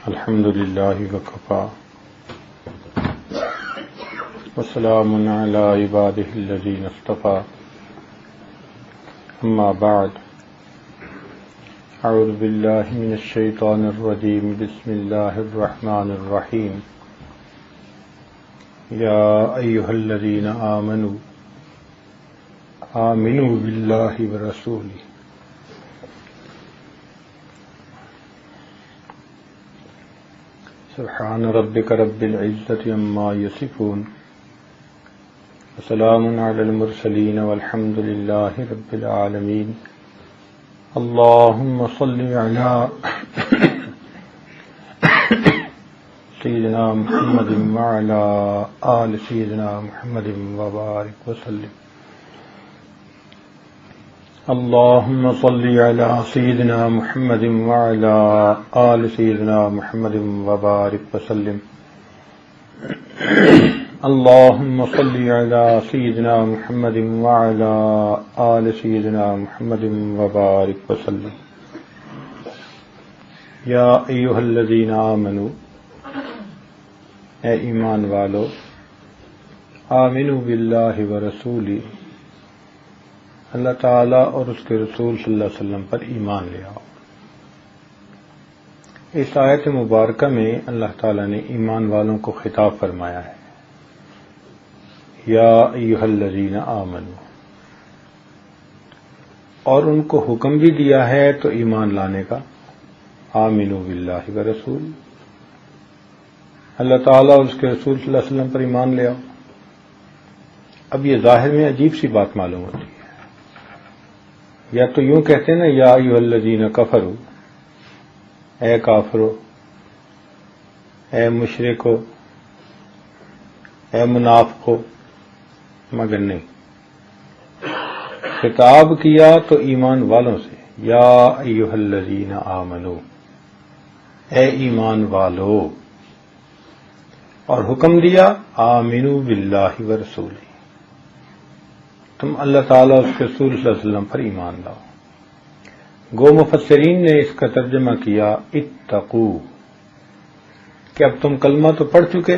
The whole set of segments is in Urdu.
الحمد للہ وکفا وسلام علی عبادہ الذین اصطفى اما بعد اعوذ باللہ من الشیطان الرجیم بسم اللہ الرحمن الرحیم یا ایہا الذین آمنوا باللہ ورسولہ سبحان ربک رب العزة عما یصفون وسلام علی المرسلین والحمد للہ رب العالمین اللہم صل علی سیدنا محمد وعلی آل سیدنا محمد وبارک وسلم اللہم صل علی سیدنا محمد وعلی آل سیدنا محمد وبارک وسلم اللہم صل علی سیدنا محمد وعلی آل سیدنا محمد وبارک وسلم یا ایہا الذین آمنوا اے ایمان والو آمنوا باللہ ورسولہ اللہ تعالیٰ اور اس کے رسول صلی اللہ علیہ وسلم پر ایمان لے آؤ۔ اس آیت مبارکہ میں اللہ تعالیٰ نے ایمان والوں کو خطاب فرمایا ہے، یا ایھا الذین آمنوا، اور ان کو حکم بھی دیا ہے تو ایمان لانے کا، آمنوا باللہ ورسول، اللہ تعالیٰ اور اس کے رسول صلی اللہ علیہ وسلم پر ایمان لے آؤ۔ اب یہ ظاہر میں عجیب سی بات معلوم ہوتی ہے، یا تو یوں کہتے ہیں نا، یا ایھا الذین کفروا، اے کافرو، اے مشرکو، اے منافقو، مگر نہیں، خطاب کیا تو ایمان والوں سے، یا ایھا الذین آمنو، اے ایمان والو، اور حکم دیا آمنو باللہ ورسولہ، تم اللہ تعالیٰ اور اس کے رسول صلی اللہ علیہ وسلم پر ایمان لاؤ۔ گو مفسرین نے اس کا ترجمہ کیا اتقو، کہ اب تم کلمہ تو پڑھ چکے،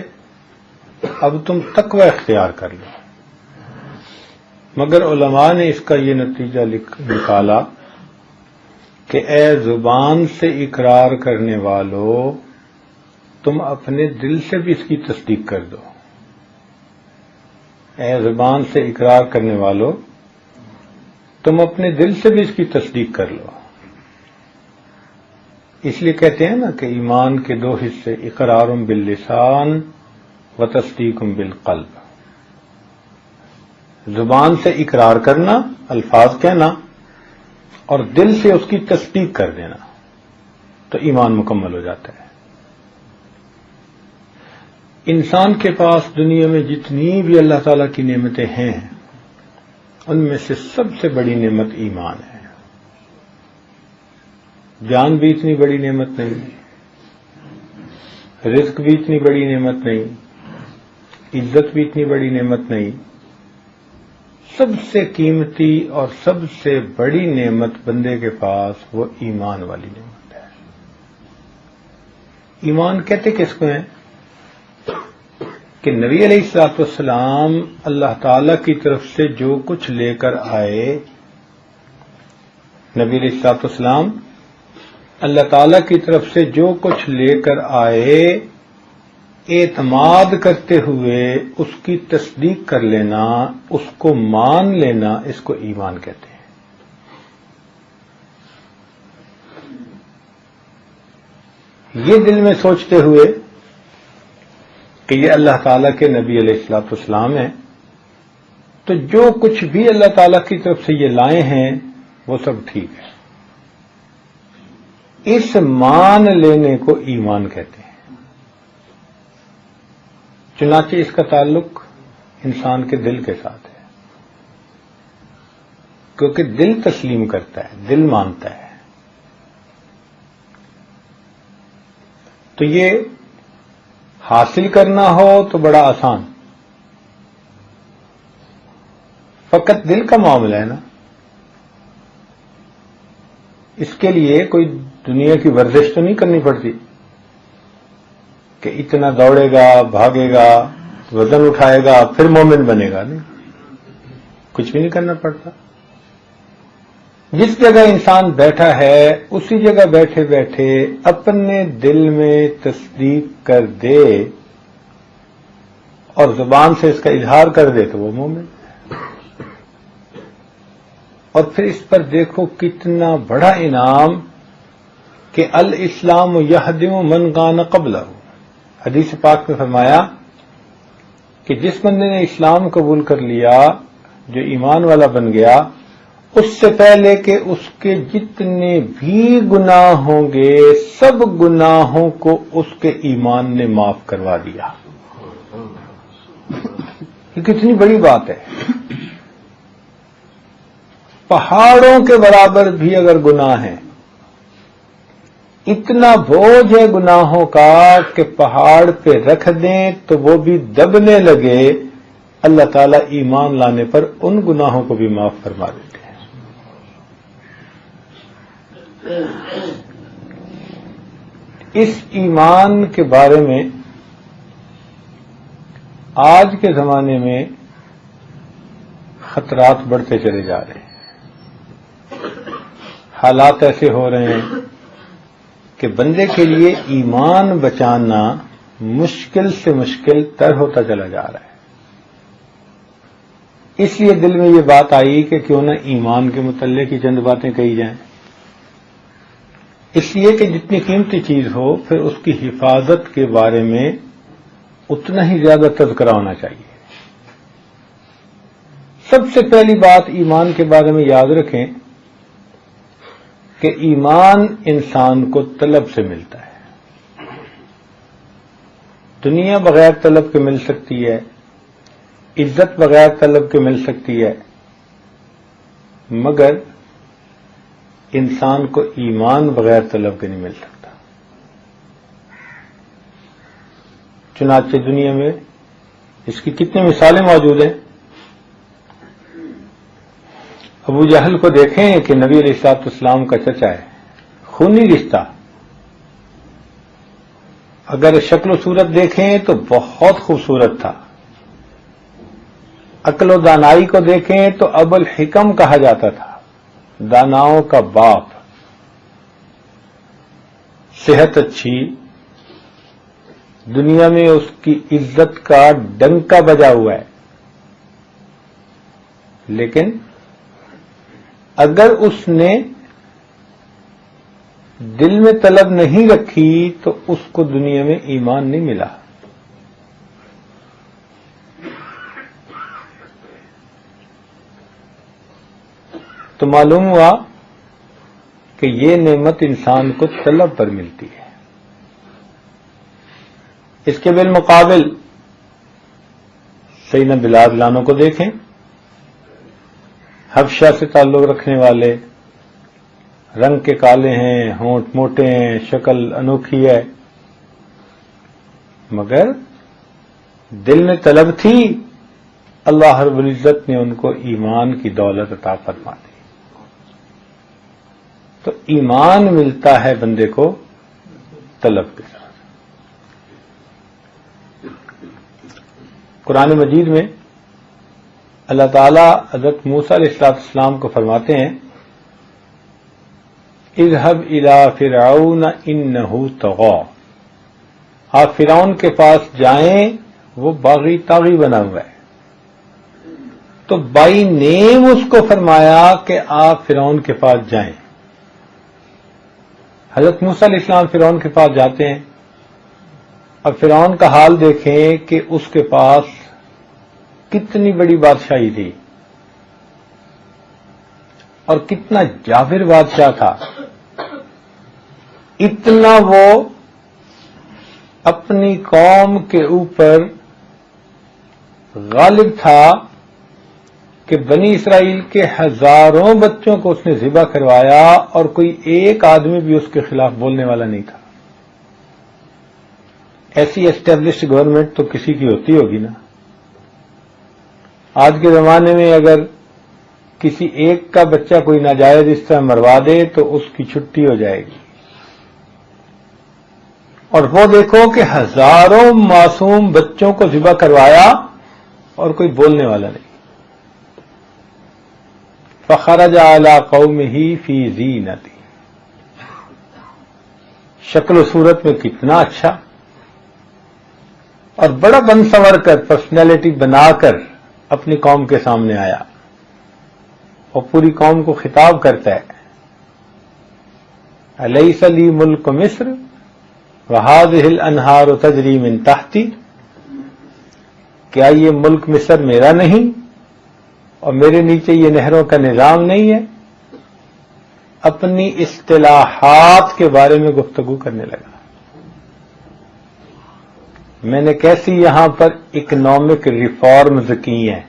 اب تم تقوی اختیار کر لو۔ مگر علماء نے اس کا یہ نتیجہ نکالا کہ اے زبان سے اقرار کرنے والو، تم اپنے دل سے بھی اس کی تصدیق کر دو۔ اے زبان سے اقرار کرنے والو، تم اپنے دل سے بھی اس کی تصدیق کر لو۔ اس لیے کہتے ہیں نا کہ ایمان کے دو حصے، اقرار باللسان و تصدیق بالقلب، زبان سے اقرار کرنا، الفاظ کہنا، اور دل سے اس کی تصدیق کر دینا، تو ایمان مکمل ہو جاتا ہے۔ انسان کے پاس دنیا میں جتنی بھی اللہ تعالیٰ کی نعمتیں ہیں، ان میں سے سب سے بڑی نعمت ایمان ہے۔ جان بھی اتنی بڑی نعمت نہیں، رزق بھی اتنی بڑی نعمت نہیں، عزت بھی اتنی بڑی نعمت نہیں، سب سے قیمتی اور سب سے بڑی نعمت بندے کے پاس وہ ایمان والی نعمت ہے۔ ایمان کہتے کس کو ہیں؟ کہ نبی علیہ الصلوۃ والسلام اللہ تعالی کی طرف سے جو کچھ لے کر آئے، نبی علیہ الصلوۃ والسلام اللہ تعالی کی طرف سے جو کچھ لے کر آئے، اعتماد کرتے ہوئے اس کی تصدیق کر لینا، اس کو مان لینا، اس کو ایمان کہتے ہیں۔ یہ دل میں سوچتے ہوئے کہ یہ اللہ تعالیٰ کے نبی علیہ الصلوۃ والسلام ہیں، تو جو کچھ بھی اللہ تعالیٰ کی طرف سے یہ لائے ہیں وہ سب ٹھیک ہے۔ اس مان لینے کو ایمان کہتے ہیں۔ چنانچہ اس کا تعلق انسان کے دل کے ساتھ ہے، کیونکہ دل تسلیم کرتا ہے، دل مانتا ہے۔ تو یہ حاصل کرنا ہو تو بڑا آسان، فقط دل کا معاملہ ہے نا۔ اس کے لیے کوئی دنیا کی ورزش تو نہیں کرنی پڑتی کہ اتنا دوڑے گا، بھاگے گا، وزن اٹھائے گا، پھر مومن بنے گا، نہیں، کچھ بھی نہیں کرنا پڑتا۔ جس جگہ انسان بیٹھا ہے اسی جگہ بیٹھے بیٹھے اپنے دل میں تصدیق کر دے اور زبان سے اس کا اظہار کر دے تو وہ مومن۔ اور پھر اس پر دیکھو کتنا بڑا انعام کہ الاسلام یہدم من کان قبلہ۔ حدیث پاک میں فرمایا کہ جس بندے نے اسلام قبول کر لیا، جو ایمان والا بن گیا، اس سے پہلے کہ اس کے جتنے بھی گناہ ہوں گے سب گناہوں کو اس کے ایمان نے معاف کروا دیا۔ یہ کتنی بڑی بات ہے۔ پہاڑوں کے برابر بھی اگر گناہ ہیں، اتنا بوجھ ہے گناہوں کا کہ پہاڑ پہ رکھ دیں تو وہ بھی دبنے لگے، اللہ تعالیٰ ایمان لانے پر ان گناہوں کو بھی معاف فرما دیتے ہیں۔ اس ایمان کے بارے میں آج کے زمانے میں خطرات بڑھتے چلے جا رہے ہیں۔ حالات ایسے ہو رہے ہیں کہ بندے کے لیے ایمان بچانا مشکل سے مشکل تر ہوتا چلا جا رہا ہے۔ اس لیے دل میں یہ بات آئی کہ کیوں نہ ایمان کے متعلق ہی چند باتیں کہی جائیں، اس لیے کہ جتنی قیمتی چیز ہو پھر اس کی حفاظت کے بارے میں اتنا ہی زیادہ تذکرہ ہونا چاہیے۔ سب سے پہلی بات ایمان کے بارے میں یاد رکھیں کہ ایمان انسان کو طلب سے ملتا ہے۔ دنیا بغیر طلب کے مل سکتی ہے، عزت بغیر طلب کے مل سکتی ہے، مگر انسان کو ایمان بغیر طلب کے نہیں مل سکتا۔ چنانچہ دنیا میں اس کی کتنی مثالیں موجود ہیں۔ ابو جہل کو دیکھیں کہ نبی علیہ الصلوۃ والسلام کا چچا ہے، خونی رشتہ، اگر شکل و صورت دیکھیں تو بہت خوبصورت تھا، عقل و دانائی کو دیکھیں تو ابو الحکم کہا جاتا تھا، داناؤں کا باپ، صحت اچھی، دنیا میں اس کی عزت کا ڈنکا بجا ہوا ہے، لیکن اگر اس نے دل میں طلب نہیں رکھی تو اس کو دنیا میں ایمان نہیں ملا۔ تو معلوم ہوا کہ یہ نعمت انسان کو طلب پر ملتی ہے۔ اس کے بالمقابل سیدنا بلال لانوں کو دیکھیں، حبشہ سے تعلق رکھنے والے، رنگ کے کالے ہیں، ہونٹ موٹے ہیں، شکل انوکھی ہے، مگر دل میں طلب تھی، اللہ رب العزت نے ان کو ایمان کی دولت عطا فرما دی۔ تو ایمان ملتا ہے بندے کو طلب کے ساتھ۔ قرآن مجید میں اللہ تعالیٰ حضرت موسیٰ علیہ السلام کو فرماتے ہیں، اذهب الى فرعون انه طغى، آپ فرعون کے پاس جائیں، وہ باغی طاغی بنا ہوا ہے۔ تو بائی نیم اس کو فرمایا کہ آپ فرعون کے پاس جائیں۔ حضرت موسیٰ علیہ السلام فرعون کے پاس جاتے ہیں، اب فرعون کا حال دیکھیں کہ اس کے پاس کتنی بڑی بادشاہی تھی اور کتنا جابر بادشاہ تھا، اتنا وہ اپنی قوم کے اوپر غالب تھا کہ بنی اسرائیل کے ہزاروں بچوں کو اس نے ذبح کروایا اور کوئی ایک آدمی بھی اس کے خلاف بولنے والا نہیں تھا۔ ایسی اسٹیبلشڈ گورنمنٹ تو کسی کی ہوتی ہوگی نا۔ آج کے زمانے میں اگر کسی ایک کا بچہ کوئی ناجائز اس طرح مروا دے تو اس کی چھٹی ہو جائے گی۔ اور وہ دیکھو کہ ہزاروں معصوم بچوں کو ذبح کروایا اور کوئی بولنے والا نہیں. فخرج علی قومہ فی زینتہ، شکل و صورت میں کتنا اچھا اور بڑا بن سنور کر پرسنالٹی بنا کر اپنی قوم کے سامنے آیا اور پوری قوم کو خطاب کرتا ہے، الیس لی ملک مصر وہذہ الانہار تجری من تحتی، کیا یہ ملک مصر میرا نہیں اور میرے نیچے یہ نہروں کا نظام نہیں ہے؟ اپنی اصطلاحات کے بارے میں گفتگو کرنے لگا. میں نے کیسی یہاں پر اکنامک ریفارمز کی ہیں،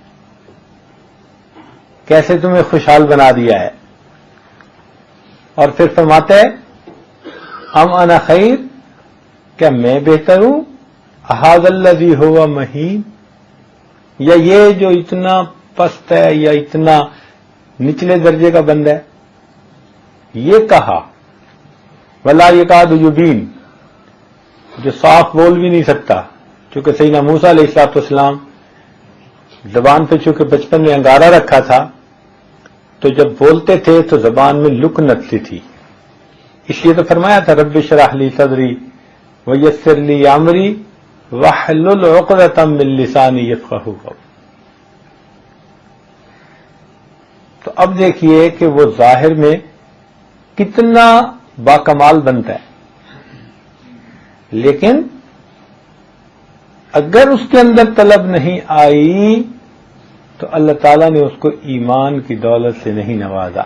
کیسے تمہیں خوشحال بنا دیا ہے. اور پھر فرماتا ہے ام انا خیر، کیا میں بہتر ہوں، احاذ الذی ہوا مہین، یا یہ جو اتنا پست ہے یا اتنا نچلے درجے کا بندہ ہے. یہ کہا ولا یکاد یبین، جو صاف بول بھی نہیں سکتا، چونکہ سیدنا موسیٰ علیہ الصلوۃ والسلام زبان پہ چونکہ بچپن میں انگارہ رکھا تھا تو جب بولتے تھے تو زبان میں لک نکلتی تھی. اس لیے تو فرمایا تھا رب اشرح لی صدری ویسر لی امری واحلل عقدۃ من لسانی یفقہوا قولی. تو اب دیکھیے کہ وہ ظاہر میں کتنا باکمال بنتا ہے، لیکن اگر اس کے اندر طلب نہیں آئی تو اللہ تعالیٰ نے اس کو ایمان کی دولت سے نہیں نوازا.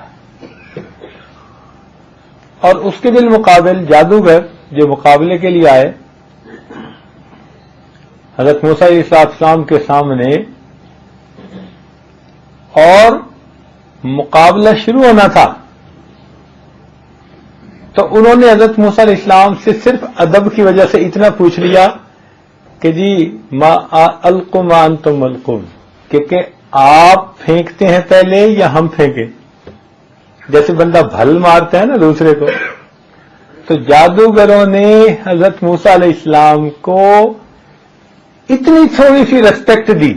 اور اس کے بالمقابل جادوگر جو مقابلے کے لیے آئے حضرت موسیٰ علیہ السلام کے سامنے اور مقابلہ شروع ہونا تھا، تو انہوں نے حضرت موسیٰ علیہ السلام سے صرف ادب کی وجہ سے اتنا پوچھ لیا کہ جی ما القوا ما انتم ملقون، کہ آپ پھینکتے ہیں پہلے یا ہم پھینکیں. جیسے بندہ بھل مارتا ہے نا دوسرے کو، تو جادوگروں نے حضرت موسیٰ علیہ السلام کو اتنی تھوڑی سی ریسپیکٹ دی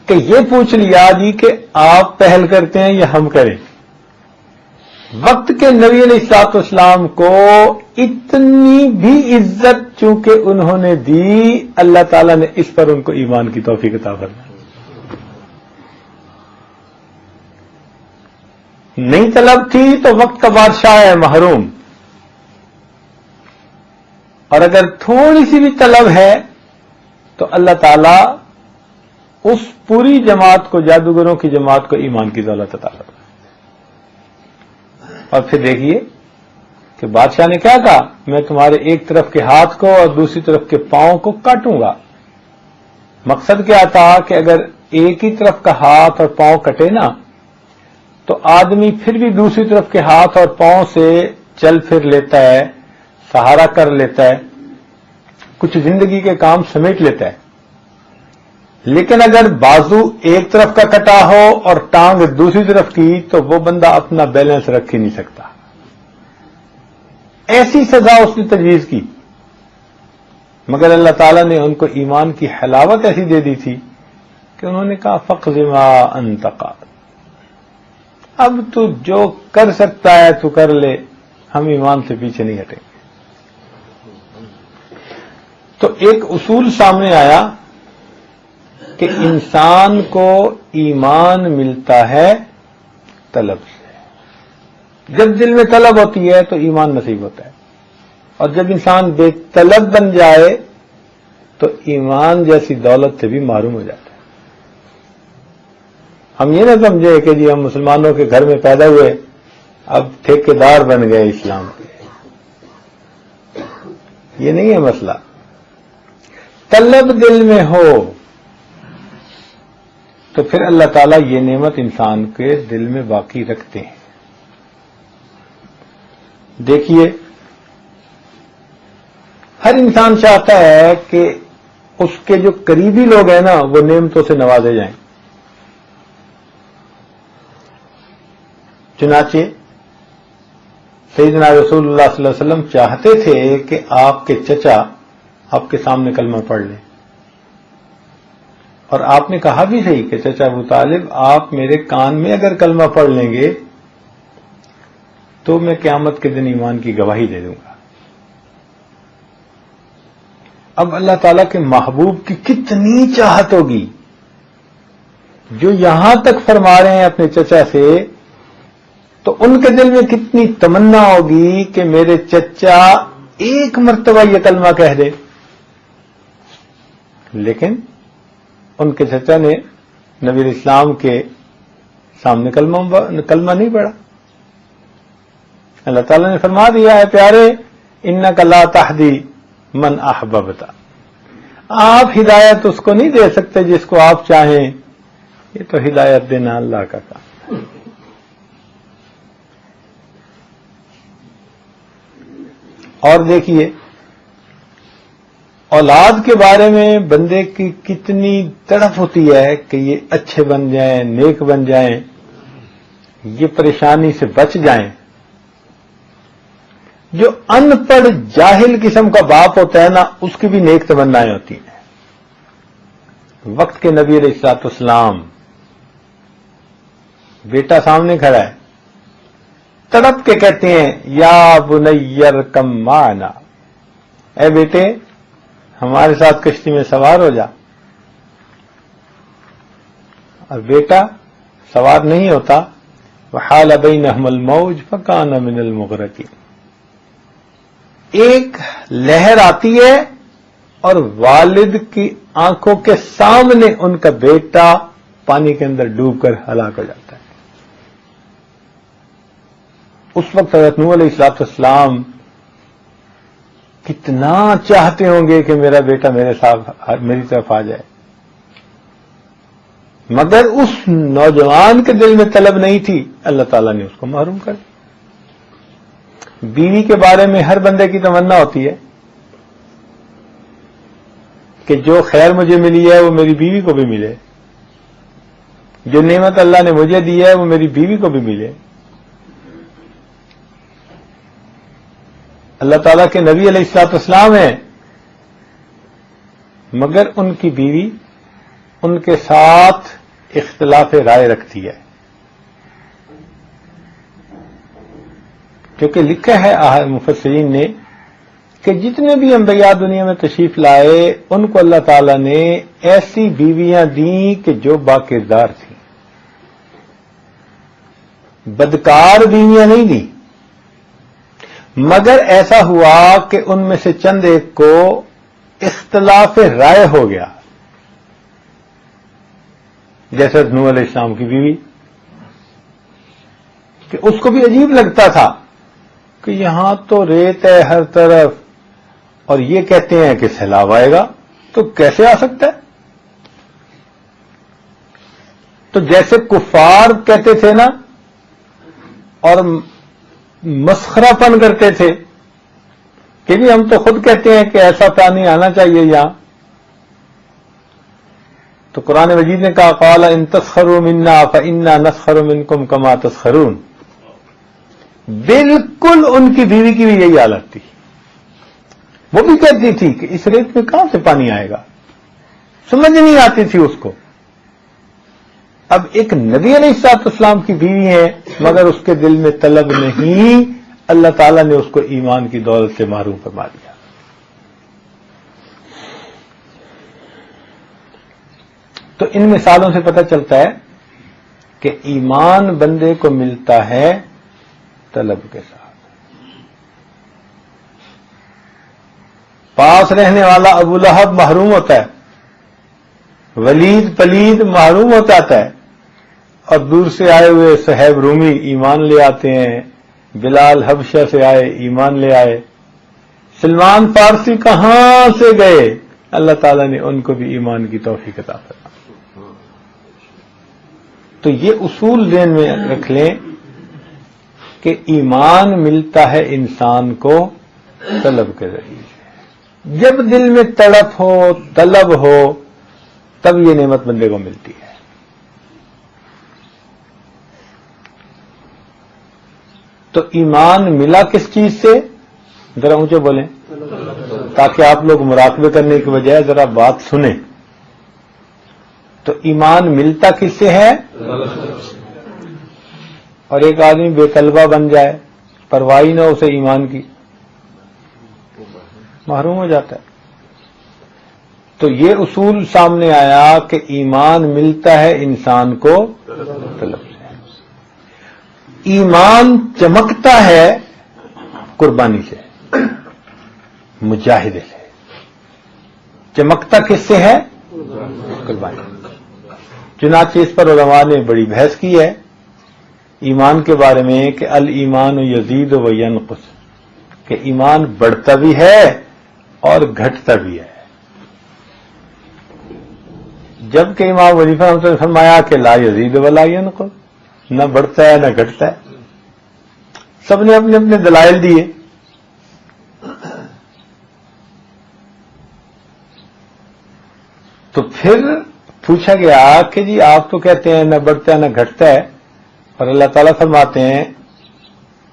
کہ یہ پوچھ لیا جی کہ آپ پہل کرتے ہیں یا ہم کریں. وقت کے نبی علیہ الصلوۃ والسلام کو اتنی بھی عزت چونکہ انہوں نے دی، اللہ تعالیٰ نے اس پر ان کو ایمان کی توفیق عطا فرمائی. نہیں طلب تھی تو وقت کا بادشاہ ہے محروم، اور اگر تھوڑی سی بھی طلب ہے تو اللہ تعالیٰ اس پوری جماعت کو، جادوگروں کی جماعت کو ایمان کی دولت عطا فرمائے. اور پھر دیکھیے کہ بادشاہ نے کیا کہا، میں تمہارے ایک طرف کے ہاتھ کو اور دوسری طرف کے پاؤں کو کاٹوں گا. مقصد کیا تھا کہ اگر ایک ہی طرف کا ہاتھ اور پاؤں کٹے نا تو آدمی پھر بھی دوسری طرف کے ہاتھ اور پاؤں سے چل پھر لیتا ہے، سہارا کر لیتا ہے، کچھ زندگی کے کام سمیٹ لیتا ہے. لیکن اگر بازو ایک طرف کا کٹا ہو اور ٹانگ دوسری طرف کی تو وہ بندہ اپنا بیلنس رکھ ہی نہیں سکتا. ایسی سزا اس نے تجویز کی، مگر اللہ تعالیٰ نے ان کو ایمان کی حلاوت ایسی دے دی تھی کہ انہوں نے کہا فقض ما انت قاض، اب تو جو کر سکتا ہے تو کر لے، ہم ایمان سے پیچھے نہیں ہٹیں گے. تو ایک اصول سامنے آیا کہ انسان کو ایمان ملتا ہے طلب سے. جب دل میں طلب ہوتی ہے تو ایمان نصیب ہوتا ہے، اور جب انسان بے طلب بن جائے تو ایمان جیسی دولت سے بھی محروم ہو جاتا ہے. ہم یہ نہ سمجھے کہ جی ہم مسلمانوں کے گھر میں پیدا ہوئے اب ٹھیکیدار بن گئے اسلام کے، یہ نہیں ہے مسئلہ. طلب دل میں ہو تو پھر اللہ تعالیٰ یہ نعمت انسان کے دل میں باقی رکھتے ہیں. دیکھیے ہر انسان چاہتا ہے کہ اس کے جو قریبی لوگ ہیں نا وہ نعمتوں سے نوازے جائیں. چنانچہ سیدنا رسول اللہ صلی اللہ علیہ وسلم چاہتے تھے کہ آپ کے چچا آپ کے سامنے کلمہ پڑھ لیں، اور آپ نے کہا بھی صحیح کہ چچا ابو طالب آپ میرے کان میں اگر کلمہ پڑھ لیں گے تو میں قیامت کے دن ایمان کی گواہی دے دوں گا۔ اب اللہ تعالیٰ کے محبوب کی کتنی چاہت ہوگی جو یہاں تک فرما رہے ہیں اپنے چچا سے، تو ان کے دل میں کتنی تمنا ہوگی کہ میرے چچا ایک مرتبہ یہ کلمہ کہہ دے۔ لیکن ان کے چچا نے نبی اسلام کے سامنے کلمہ نہیں پڑھا۔ اللہ تعالیٰ نے فرما دیا ہے پیارے انک لا تہدی من احببت، آپ ہدایت اس کو نہیں دے سکتے جس کو آپ چاہیں، یہ تو ہدایت دینا اللہ کا کام۔ اور دیکھیے اولاد کے بارے میں بندے کی کتنی تڑپ ہوتی ہے کہ یہ اچھے بن جائیں، نیک بن جائیں، یہ پریشانی سے بچ جائیں۔ جو ان پڑھ جاہل قسم کا باپ ہوتا ہے نا، اس کی بھی نیک تمنائیں ہوتی ہیں۔ وقت کے نبی علیہ الصلوۃ والسلام، بیٹا سامنے کھڑا ہے، تڑپ کے کہتے ہیں یا بنی ارکب معنا، اے بیٹے ہمارے ساتھ کشتی میں سوار ہو جا۔ اور بیٹا سوار نہیں ہوتا، وحال بینہم الموج فکان من المغرقین، ایک لہر آتی ہے اور والد کی آنکھوں کے سامنے ان کا بیٹا پانی کے اندر ڈوب کر ہلاک ہو جاتا ہے۔ اس وقت حضرت نوح علیہ السلام کتنا چاہتے ہوں گے کہ میرا بیٹا میری طرف آ جائے، مگر اس نوجوان کے دل میں طلب نہیں تھی، اللہ تعالیٰ نے اس کو محروم کر دیا۔ بیوی کے بارے میں ہر بندے کی تمنا ہوتی ہے کہ جو خیر مجھے ملی ہے وہ میری بیوی کو بھی ملے، جو نعمت اللہ نے مجھے دی ہے وہ میری بیوی کو بھی ملے۔ اللہ تعالیٰ کے نبی علیہ الصلوۃ والسلام ہیں، مگر ان کی بیوی ان کے ساتھ اختلاف رائے رکھتی ہے، کیونکہ لکھا ہے مفسرین نے کہ جتنے بھی انبیاء دنیا میں تشریف لائے ان کو اللہ تعالیٰ نے ایسی بیویاں دیں کہ جو باکردار تھیں، بدکار بیویاں نہیں دیں، مگر ایسا ہوا کہ ان میں سے چند ایک کو اختلاف رائے ہو گیا، جیسے نوح علیہ السلام کی بیوی، کہ اس کو بھی عجیب لگتا تھا کہ یہاں تو ریت ہے ہر طرف اور یہ کہتے ہیں کہ سیلاب آئے گا، تو کیسے آ سکتا ہے؟ تو جیسے کفار کہتے تھے نا اور مسخرہ پن کرتے تھے کہ بھی ہم تو خود کہتے ہیں کہ ایسا پانی آنا چاہیے یہاں، تو قرآن مجید نے کہا قال ان تسخروا منا فانا نسخر منکم کما تسخرون، بالکل ان کی بیوی کی بھی یہی حالت تھی، وہ بھی کہتی تھی کہ اس ریت میں کہاں سے پانی آئے گا، سمجھ نہیں آتی تھی اس کو۔ اب ایک نبی علیہ الصلوۃ والسلام کی بیوی ہے مگر اس کے دل میں طلب نہیں، اللہ تعالیٰ نے اس کو ایمان کی دولت سے محروم فرما دیا۔ تو ان مثالوں سے پتہ چلتا ہے کہ ایمان بندے کو ملتا ہے طلب کے ساتھ۔ پاس رہنے والا ابو لہب محروم ہوتا ہے، ولید پلید محروم ہو جاتا ہے، اور دور سے آئے ہوئے صہیب رومی ایمان لے آتے ہیں، بلال حبشہ سے آئے ایمان لے آئے، سلمان فارسی کہاں سے گئے، اللہ تعالیٰ نے ان کو بھی ایمان کی توفیق عطا فرمائی۔ تو یہ اصول ذہن میں رکھ لیں کہ ایمان ملتا ہے انسان کو طلب کے ذریعے سے، جب دل میں تڑپ ہو طلب ہو تب یہ نعمت بندے کو ملتی ہے۔ تو ایمان ملا کس چیز سے؟ ذرا اونچے بولیں تاکہ آپ لوگ مراقبے کرنے کی بجائے ذرا بات سنیں. تو ایمان ملتا کس سے ہے؟ اور ایک آدمی بے طلبہ بن جائے، پرواہ نہ اسے ایمان کی، محروم ہو جاتا ہے. تو یہ اصول سامنے آیا کہ ایمان ملتا ہے انسان کو طلب سے. ایمان چمکتا ہے قربانی سے، مجاہدے سے. چمکتا کس سے ہے؟ قربانی. چنانچہ اس پر علماء نے بڑی بحث کی ہے ایمان کے بارے میں کہ الایمان یزید و ینقص، کہ ایمان بڑھتا بھی ہے اور گھٹتا بھی ہے. جبکہ امام حنیفہ رحمۃ اللہ نے فرمایا کہ لا یزید ولا ینقص، نہ بڑھتا ہے نہ گھٹتا ہے. سب نے اپنے اپنے دلائل دیے. تو پھر پوچھا گیا کہ جی آپ تو کہتے ہیں نہ بڑھتا ہے نہ گھٹتا ہے، اور اللہ تعالیٰ فرماتے ہیں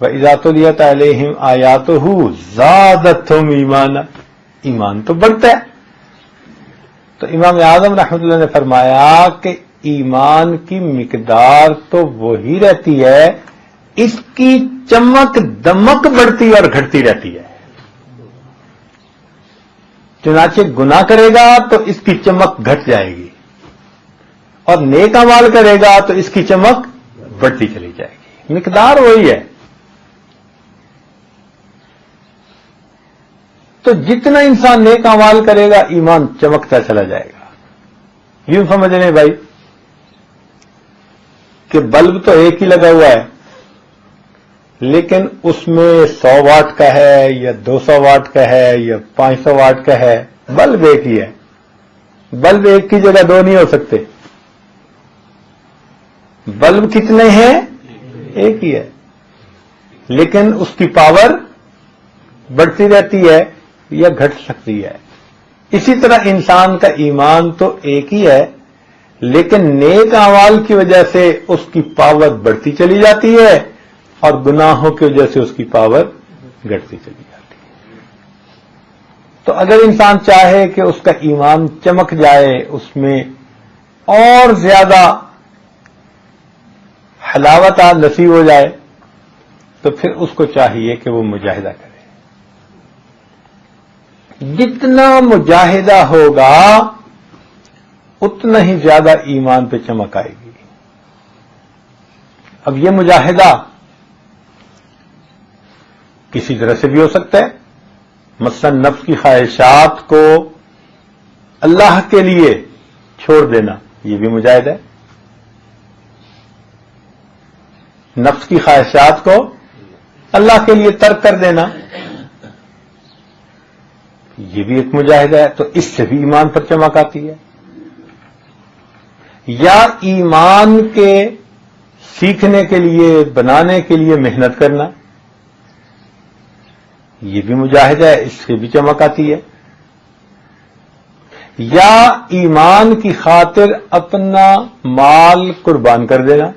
وَإِذَا تُلِيَتْ عَلَيْهِمْ آيَاتُهُ زَادَتْهُمْ ایمانا، ایمان تو بڑھتا ہے. تو امام اعظم رحمۃ اللہ نے فرمایا کہ ایمان کی مقدار تو وہی رہتی ہے، اس کی چمک دمک بڑھتی اور گھٹتی رہتی ہے. چنانچہ گناہ کرے گا تو اس کی چمک گھٹ جائے گی، اور نیک اعمال کرے گا تو اس کی چمک بڑھتی چلی جائے گی. مقدار وہی ہے. تو جتنا انسان نیک اعمال کرے گا ایمان چمکتا چلا جائے گا. یوں سمجھ لیں بھائی کہ بلب تو ایک ہی لگا ہوا ہے، لیکن اس میں 100 واٹ کا ہے یا 200 واٹ کا ہے یا 500 واٹ کا ہے، بلب ایک ہی ہے. بلب ایک کی جگہ دو نہیں ہو سکتے. بلب کتنے ہیں؟ ایک ہی ہے، لیکن اس کی پاور بڑھتی رہتی ہے یا گھٹ سکتی ہے. اسی طرح انسان کا ایمان تو ایک ہی ہے، لیکن نیک اعمال کی وجہ سے اس کی پاور بڑھتی چلی جاتی ہے اور گناہوں کی وجہ سے اس کی پاور گھٹتی چلی جاتی ہے. تو اگر انسان چاہے کہ اس کا ایمان چمک جائے، اس میں اور زیادہ حلاوت نصیب ہو جائے، تو پھر اس کو چاہیے کہ وہ مجاہدہ کرے. جتنا مجاہدہ ہوگا اتنا ہی زیادہ ایمان پہ چمک آئے گی. اب یہ مجاہدہ کسی طرح سے بھی ہو سکتا ہے. مثلا نفس کی خواہشات کو اللہ کے لیے چھوڑ دینا، یہ بھی مجاہدہ ہے. نفس کی خواہشات کو اللہ کے لیے ترک کر دینا، یہ بھی ایک مجاہدہ ہے. تو اس سے بھی ایمان پر چمک آتی ہے. یا ایمان کے سیکھنے کے لیے، بنانے کے لیے محنت کرنا، یہ بھی مجاہدہ ہے، اس سے بھی چمک آتی ہے. یا ایمان کی خاطر اپنا مال قربان کر دینا.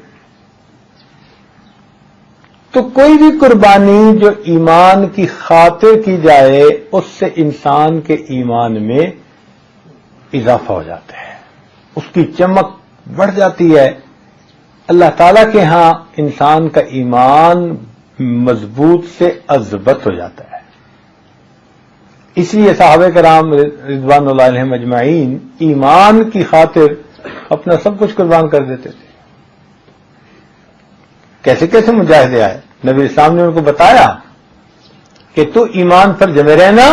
تو کوئی بھی قربانی جو ایمان کی خاطر کی جائے اس سے انسان کے ایمان میں اضافہ ہو جاتا ہے، اس کی چمک بڑھ جاتی ہے. اللہ تعالیٰ کے ہاں انسان کا ایمان مضبوط سے اضبط ہو جاتا ہے. اس لیے صحابہ کرام رضوان اللہ علیہم اجمعین ایمان کی خاطر اپنا سب کچھ قربان کر دیتے تھے. کیسے کیسے مجاہدے آئے. نبی اسلام نے ان کو بتایا کہ تو ایمان پر جمے رہنا،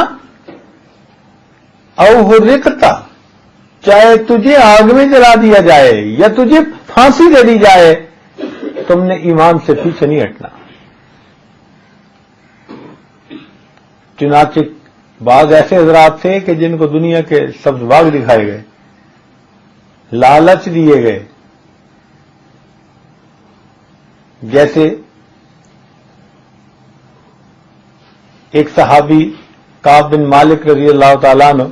او حرقتا، چاہے تجھے آگ میں جلا دیا جائے یا تجھے پھانسی دے دی جائے، تم نے ایمان سے پیچھے نہیں ہٹنا. چنانچہ بعض ایسے حضرات تھے کہ جن کو دنیا کے سبز باغ دکھائے گئے، لالچ دیے گئے. جیسے ایک صحابی کعب بن مالک رضی اللہ تعالیٰ عنہ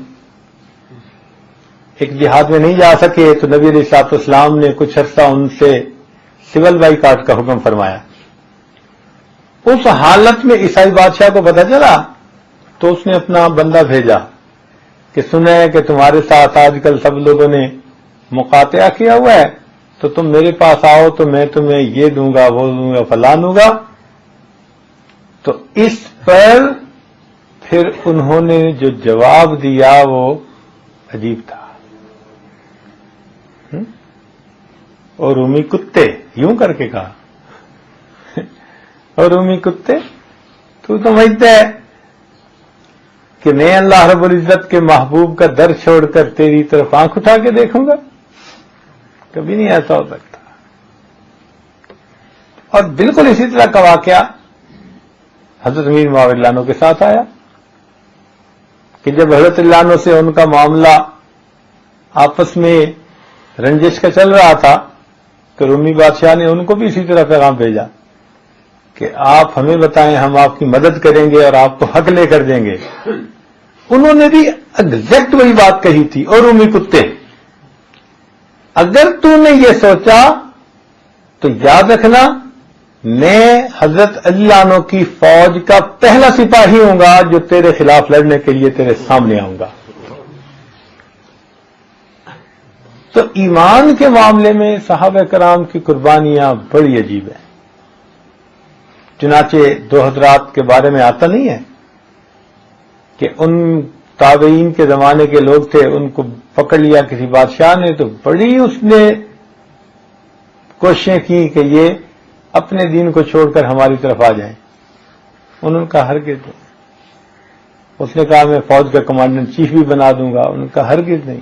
ایک جہاد میں نہیں جا سکے، تو نبی علیہ الصلوۃ والسلام نے کچھ عرصہ ان سے سول بائی کاٹ کا حکم فرمایا. اس حالت میں عیسائی بادشاہ کو پتہ چلا تو اس نے اپنا بندہ بھیجا کہ سنے کہ تمہارے ساتھ آج کل سب لوگوں نے مقاطعہ کیا ہوا ہے، تو تم میرے پاس آؤ تو میں تمہیں یہ دوں گا، وہ دوں گا، فلاں دوں گا۔ تو اس پر پھر انہوں نے جو جواب دیا وہ عجیب تھا۔ اور رومی کتے، یوں کر کے کہا، اور رومی کتے تو سمجھتا ہے کہ میں اللہ رب العزت کے محبوب کا در چھوڑ کر تیری طرف آنکھ اٹھا کے دیکھوں گا؟ کبھی نہیں ایسا ہو سکتا۔ اور بالکل اسی طرح کا واقعہ حضرت امیر معاویہ رضی اللہ عنہ کے ساتھ آیا کہ جب حضرت اللہ عنہ سے ان کا معاملہ آپس میں رنجش کا چل رہا تھا تو رومی بادشاہ نے ان کو بھی اسی طرح پیغام بھیجا کہ آپ ہمیں بتائیں، ہم آپ کی مدد کریں گے اور آپ کو حق لے کر دیں گے۔ انہوں نے بھی ایگزیکٹ وہی بات کہی تھی، اور رومی کتے اگر تو نے یہ سوچا تو یاد رکھنا میں حضرت علی عنہ کی فوج کا پہلا سپاہی ہوں گا جو تیرے خلاف لڑنے کے لیے تیرے سامنے آؤں گا۔ تو ایمان کے معاملے میں صحابہ کرام کی قربانیاں بڑی عجیب ہیں۔ چنانچہ دو حضرات کے بارے میں آتا نہیں ہے کہ ان تابعین کے زمانے کے لوگ تھے، ان کو پکڑ لیا کسی بادشاہ نے تو بڑی اس نے کوششیں کی کہ یہ اپنے دین کو چھوڑ کر ہماری طرف آ جائیں۔ انہوں نے کہا ہرگز نہیں۔ اس نے کہا میں فوج کا کمانڈر چیف بھی بنا دوں گا، ان کا ہرگز نہیں۔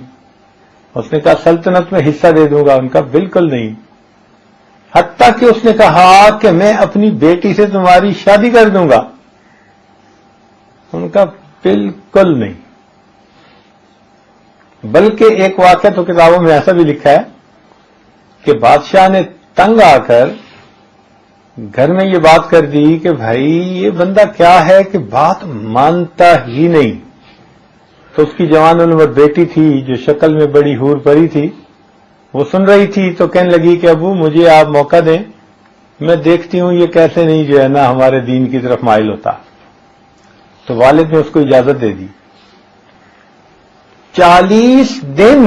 اس نے کہا سلطنت میں حصہ دے دوں گا، ان کا بالکل نہیں۔ حتیٰ کہ اس نے کہا کہ میں اپنی بیٹی سے تمہاری شادی کر دوں گا، ان کا بالکل نہیں۔ بلکہ ایک واقعہ تو کتابوں میں ایسا بھی لکھا ہے کہ بادشاہ نے تنگ آ کر گھر میں یہ بات کر دی کہ بھائی یہ بندہ کیا ہے کہ بات مانتا ہی نہیں۔ تو اس کی جوان العمر بیٹی تھی جو شکل میں بڑی حور پری تھی، وہ سن رہی تھی تو کہنے لگی کہ ابو مجھے آپ موقع دیں، میں دیکھتی ہوں یہ کیسے نہیں جو ہے نا ہمارے دین کی طرف مائل ہوتا۔ تو والد نے اس کو اجازت دے دی۔ 40 دن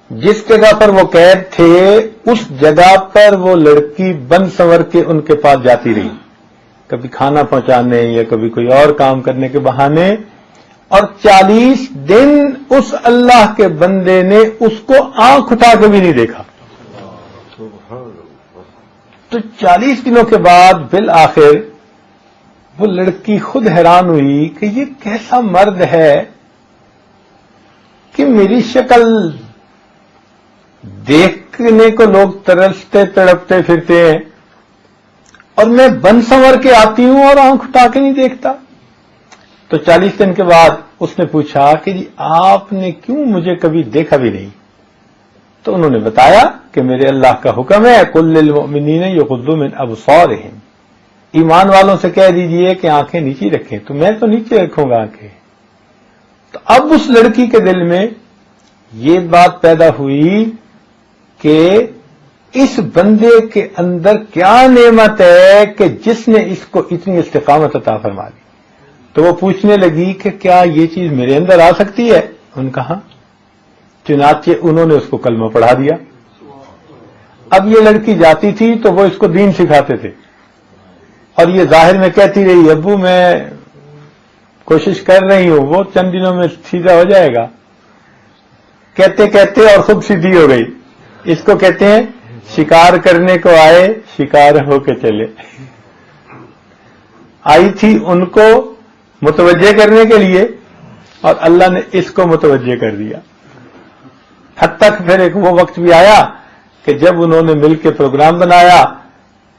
جس جگہ پر وہ قید تھے اس جگہ پر وہ لڑکی بن سنور کے ان کے پاس جاتی رہی، کبھی کھانا پہنچانے یا کبھی کوئی اور کام کرنے کے بہانے، اور 40 دن اس اللہ کے بندے نے اس کو آنکھ اٹھا کے بھی نہیں دیکھا۔ تو 40 دنوں کے بعد بالآخر وہ لڑکی خود حیران ہوئی کہ یہ کیسا مرد ہے کہ میری شکل دیکھنے کو لوگ ترستے تڑپتے پھرتے ہیں اور میں بن سنور کے آتی ہوں اور آنکھ اٹھا کے نہیں دیکھتا۔ تو 40 دن کے بعد اس نے پوچھا کہ جی آپ نے کیوں مجھے کبھی دیکھا بھی نہیں؟ تو انہوں نے بتایا کہ میرے اللہ کا حکم ہے قل للمؤمنین یغضوا من ابصارہم، ایمان والوں سے کہہ دیجئے کہ آنکھیں نیچے رکھیں، تو میں تو نیچے رکھوں گا آنکھیں۔ تو اب اس لڑکی کے دل میں یہ بات پیدا ہوئی کہ اس بندے کے اندر کیا نعمت ہے کہ جس نے اس کو اتنی استقامت عطا فرما دی۔ تو وہ پوچھنے لگی کہ کیا یہ چیز میرے اندر آ سکتی ہے؟ ان کا ہاں۔ چنانچہ انہوں نے اس کو کلمہ پڑھا دیا۔ اب یہ لڑکی جاتی تھی تو وہ اس کو دین سکھاتے تھے، اور یہ ظاہر میں کہتی رہی ابو میں کوشش کر رہی ہوں، وہ چند دنوں میں سیدھا ہو جائے گا۔ کہتے کہتے اور خود سیدھی ہو گئی۔ اس کو کہتے ہیں شکار کرنے کو آئے شکار ہو کے چلے۔ آئی تھی ان کو متوجہ کرنے کے لیے اور اللہ نے اس کو متوجہ کر دیا۔ حتیٰ کہ پھر ایک وہ وقت بھی آیا کہ جب انہوں نے مل کے پروگرام بنایا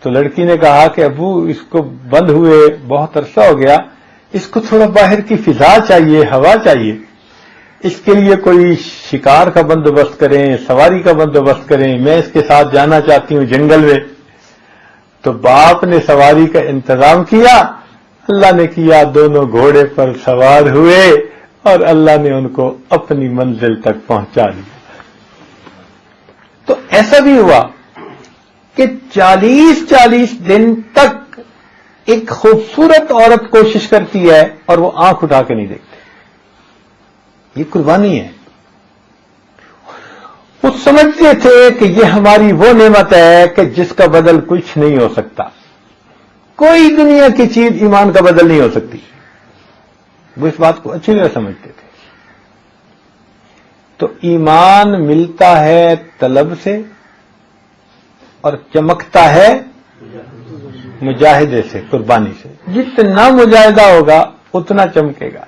تو لڑکی نے کہا کہ ابو اس کو بند ہوئے بہت عرصہ ہو گیا، اس کو تھوڑا باہر کی فضا چاہیے، ہوا چاہیے، اس کے لیے کوئی شکار کا بندوبست کریں، سواری کا بندوبست کریں، میں اس کے ساتھ جانا چاہتی ہوں جنگل میں۔ تو باپ نے سواری کا انتظام کیا، اللہ نے کیا، دونوں گھوڑے پر سوار ہوئے اور اللہ نے ان کو اپنی منزل تک پہنچا دیا۔ تو ایسا بھی ہوا کہ 40 دن تک ایک خوبصورت عورت کوشش کرتی ہے اور وہ آنکھ اٹھا کے نہیں دیکھتے، یہ قربانی ہے۔ وہ سمجھتے تھے کہ یہ ہماری وہ نعمت ہے کہ جس کا بدل کچھ نہیں ہو سکتا، کوئی دنیا کی چیز ایمان کا بدل نہیں ہو سکتی۔ وہ اس بات کو اچھی طرح سمجھتے تھے۔ تو ایمان ملتا ہے طلب سے اور چمکتا ہے مجاہدے سے، قربانی سے۔ جتنا مجاہدہ ہوگا اتنا چمکے گا،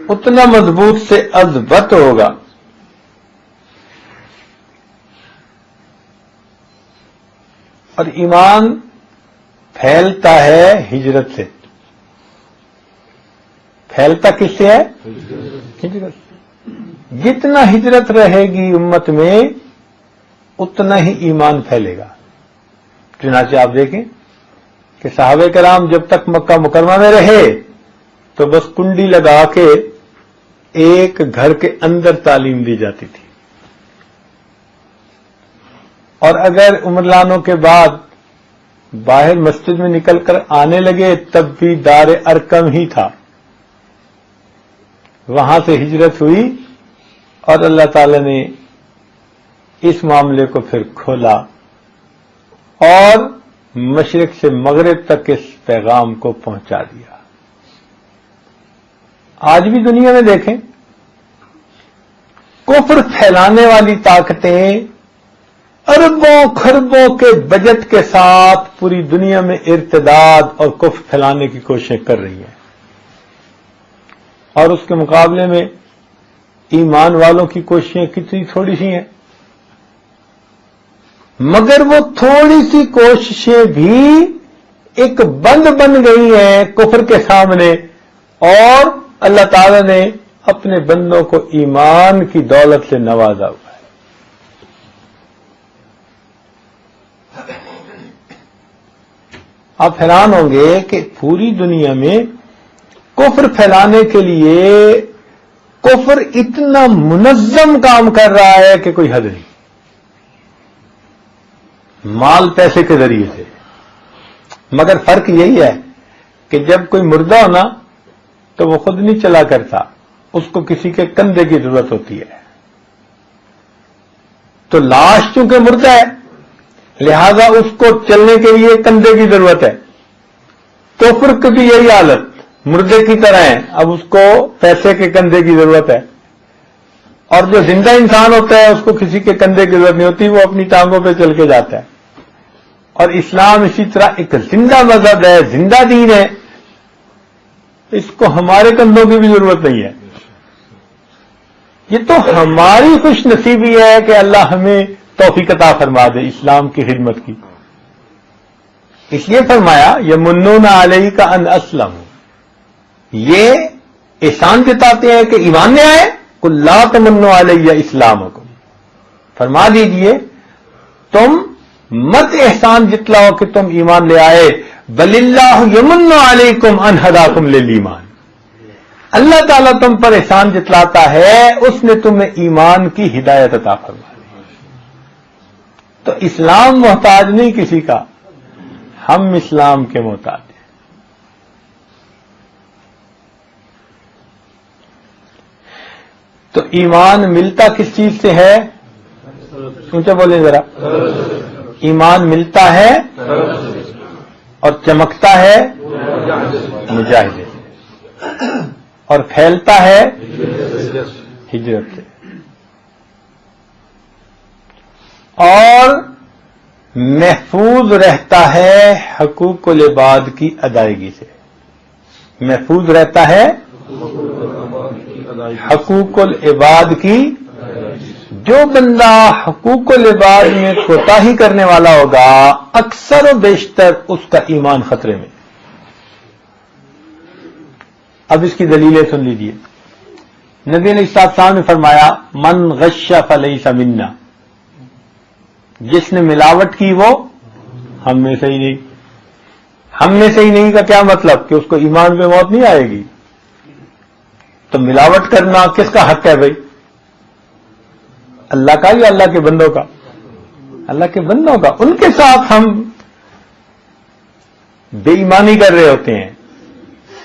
اتنا مضبوط سے اضبط ہوگا۔ اور ایمان پھیلتا ہے ہجرت سے۔ پھیلتا کس سے ہے؟ ہجرت سے۔ جتنا ہجرت رہے گی امت میں اتنا ہی ایمان پھیلے گا۔ چنانچہ آپ دیکھیں کہ صحابہ کرام جب تک مکہ مکرمہ میں رہے تو بس کنڈی لگا کے ایک گھر کے اندر تعلیم دی جاتی تھی، اور اگر عمر لانوں کے بعد باہر مسجد میں نکل کر آنے لگے تب بھی دار ارقم ہی تھا۔ وہاں سے ہجرت ہوئی اور اللہ تعالی نے اس معاملے کو پھر کھولا اور مشرق سے مغرب تک اس پیغام کو پہنچا دیا۔ آج بھی دنیا میں دیکھیں، کفر پھیلانے والی طاقتیں اربوں خربوں کے بجٹ کے ساتھ پوری دنیا میں ارتداد اور کفر پھیلانے کی کوششیں کر رہی ہیں، اور اس کے مقابلے میں ایمان والوں کی کوششیں کتنی تھوڑی سی ہیں۔ مگر وہ تھوڑی سی کوششیں بھی ایک بند بن گئی ہیں کفر کے سامنے، اور اللہ تعالی نے اپنے بندوں کو ایمان کی دولت سے نوازا ہوا ہے۔ آپ حیران ہوں گے کہ پوری دنیا میں کفر پھیلانے کے لیے کفر اتنا منظم کام کر رہا ہے کہ کوئی حد نہیں، مال پیسے کے ذریعے سے۔ مگر فرق یہی ہے کہ جب کوئی مردہ ہونا تو وہ خود نہیں چلا کرتا، اس کو کسی کے کندھے کی ضرورت ہوتی ہے۔ تو لاش چونکہ مردہ ہے لہذا اس کو چلنے کے لیے کندھے کی ضرورت ہے۔ کفر کی بھی یہی حالت، مردے کی طرح ہے، اب اس کو پیسے کے کندھے کی ضرورت ہے۔ اور جو زندہ انسان ہوتا ہے اس کو کسی کے کندھے کی ضرورت نہیں ہوتی، وہ اپنی ٹانگوں پہ چل کے جاتا ہے۔ اور اسلام اسی طرح ایک زندہ مذہب ہے، زندہ دین ہے، اس کو ہمارے کندھوں کی بھی ضرورت نہیں ہے۔ یہ تو ہماری خوش نصیبی ہے کہ اللہ ہمیں توفیق عطا فرما دے اسلام کی خدمت کی۔ اس لیے فرمایا یمنون علیک ان اسلموا، یہ احسان جتاتے ہیں کہ ایمان لے آئے، قل لا تمنوا علی اسلامکم، فرما دیجئے تم مت احسان جتلاؤ کہ تم ایمان لے آئے، بل اللہ یمن علیکم ان ہداکم للایمان، اللہ تعالیٰ تم پر احسان جتلاتا ہے اس نے تمہیں ایمان کی ہدایت عطا فرما دی۔ تو اسلام محتاج نہیں کسی کا، ہم اسلام کے محتاج ہیں۔ تو ایمان ملتا کس چیز سے ہے؟ اونچا بولیں ذرا۔ ایمان ملتا ہے اور چمکتا ہے مجاہدے سے، اور پھیلتا ہے ہجرت سے، اور محفوظ رہتا ہے حقوق العباد کی ادائیگی سے۔ محفوظ رہتا ہے حقوق العباد کی، جو بندہ حقوق العباد میں کوتاہی کرنے والا ہوگا اکثر و بیشتر اس کا ایمان خطرے میں۔ اب اس کی دلیلیں سن لیجیے۔ نبی علیہ السلام نے فرمایا من غش فلیس منا، جس نے ملاوٹ کی وہ ہم میں سے ہی نہیں۔ ہم میں سے ہی نہیں کا کیا مطلب؟ کہ اس کو ایمان پہ موت نہیں آئے گی۔ تو ملاوٹ کرنا کس کا حق ہے بھائی؟ اللہ کا یا اللہ کے بندوں کا؟ اللہ کے بندوں کا۔ ان کے ساتھ ہم بے ایمانی کر رہے ہوتے ہیں،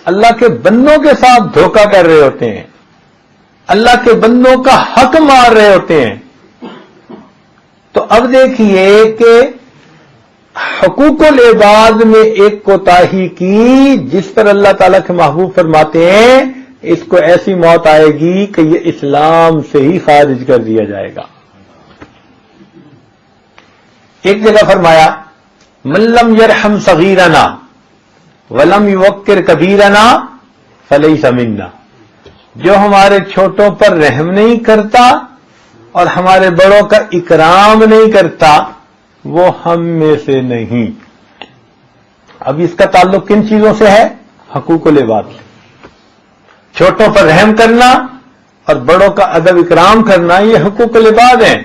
اللہ کے بندوں کے ساتھ دھوکہ کر رہے ہوتے ہیں، اللہ کے بندوں کا حق مار رہے ہوتے ہیں، تو اب دیکھیے کہ حقوق العباد میں ایک کوتاہی کی جس پر اللہ تعالیٰ کے محبوب فرماتے ہیں اس کو ایسی موت آئے گی کہ یہ اسلام سے ہی خارج کر دیا جائے گا۔ ایک جگہ فرمایا من لم یرحم صغیرنا ولم یوقر کبیرنا فلیس منا، جو ہمارے چھوٹوں پر رحم نہیں کرتا اور ہمارے بڑوں کا اکرام نہیں کرتا وہ ہم میں سے نہیں۔ اب اس کا تعلق کن چیزوں سے ہے؟ حقوق العباد سے۔ چھوٹوں پر رحم کرنا اور بڑوں کا ادب اکرام کرنا یہ حقوق العباد ہیں۔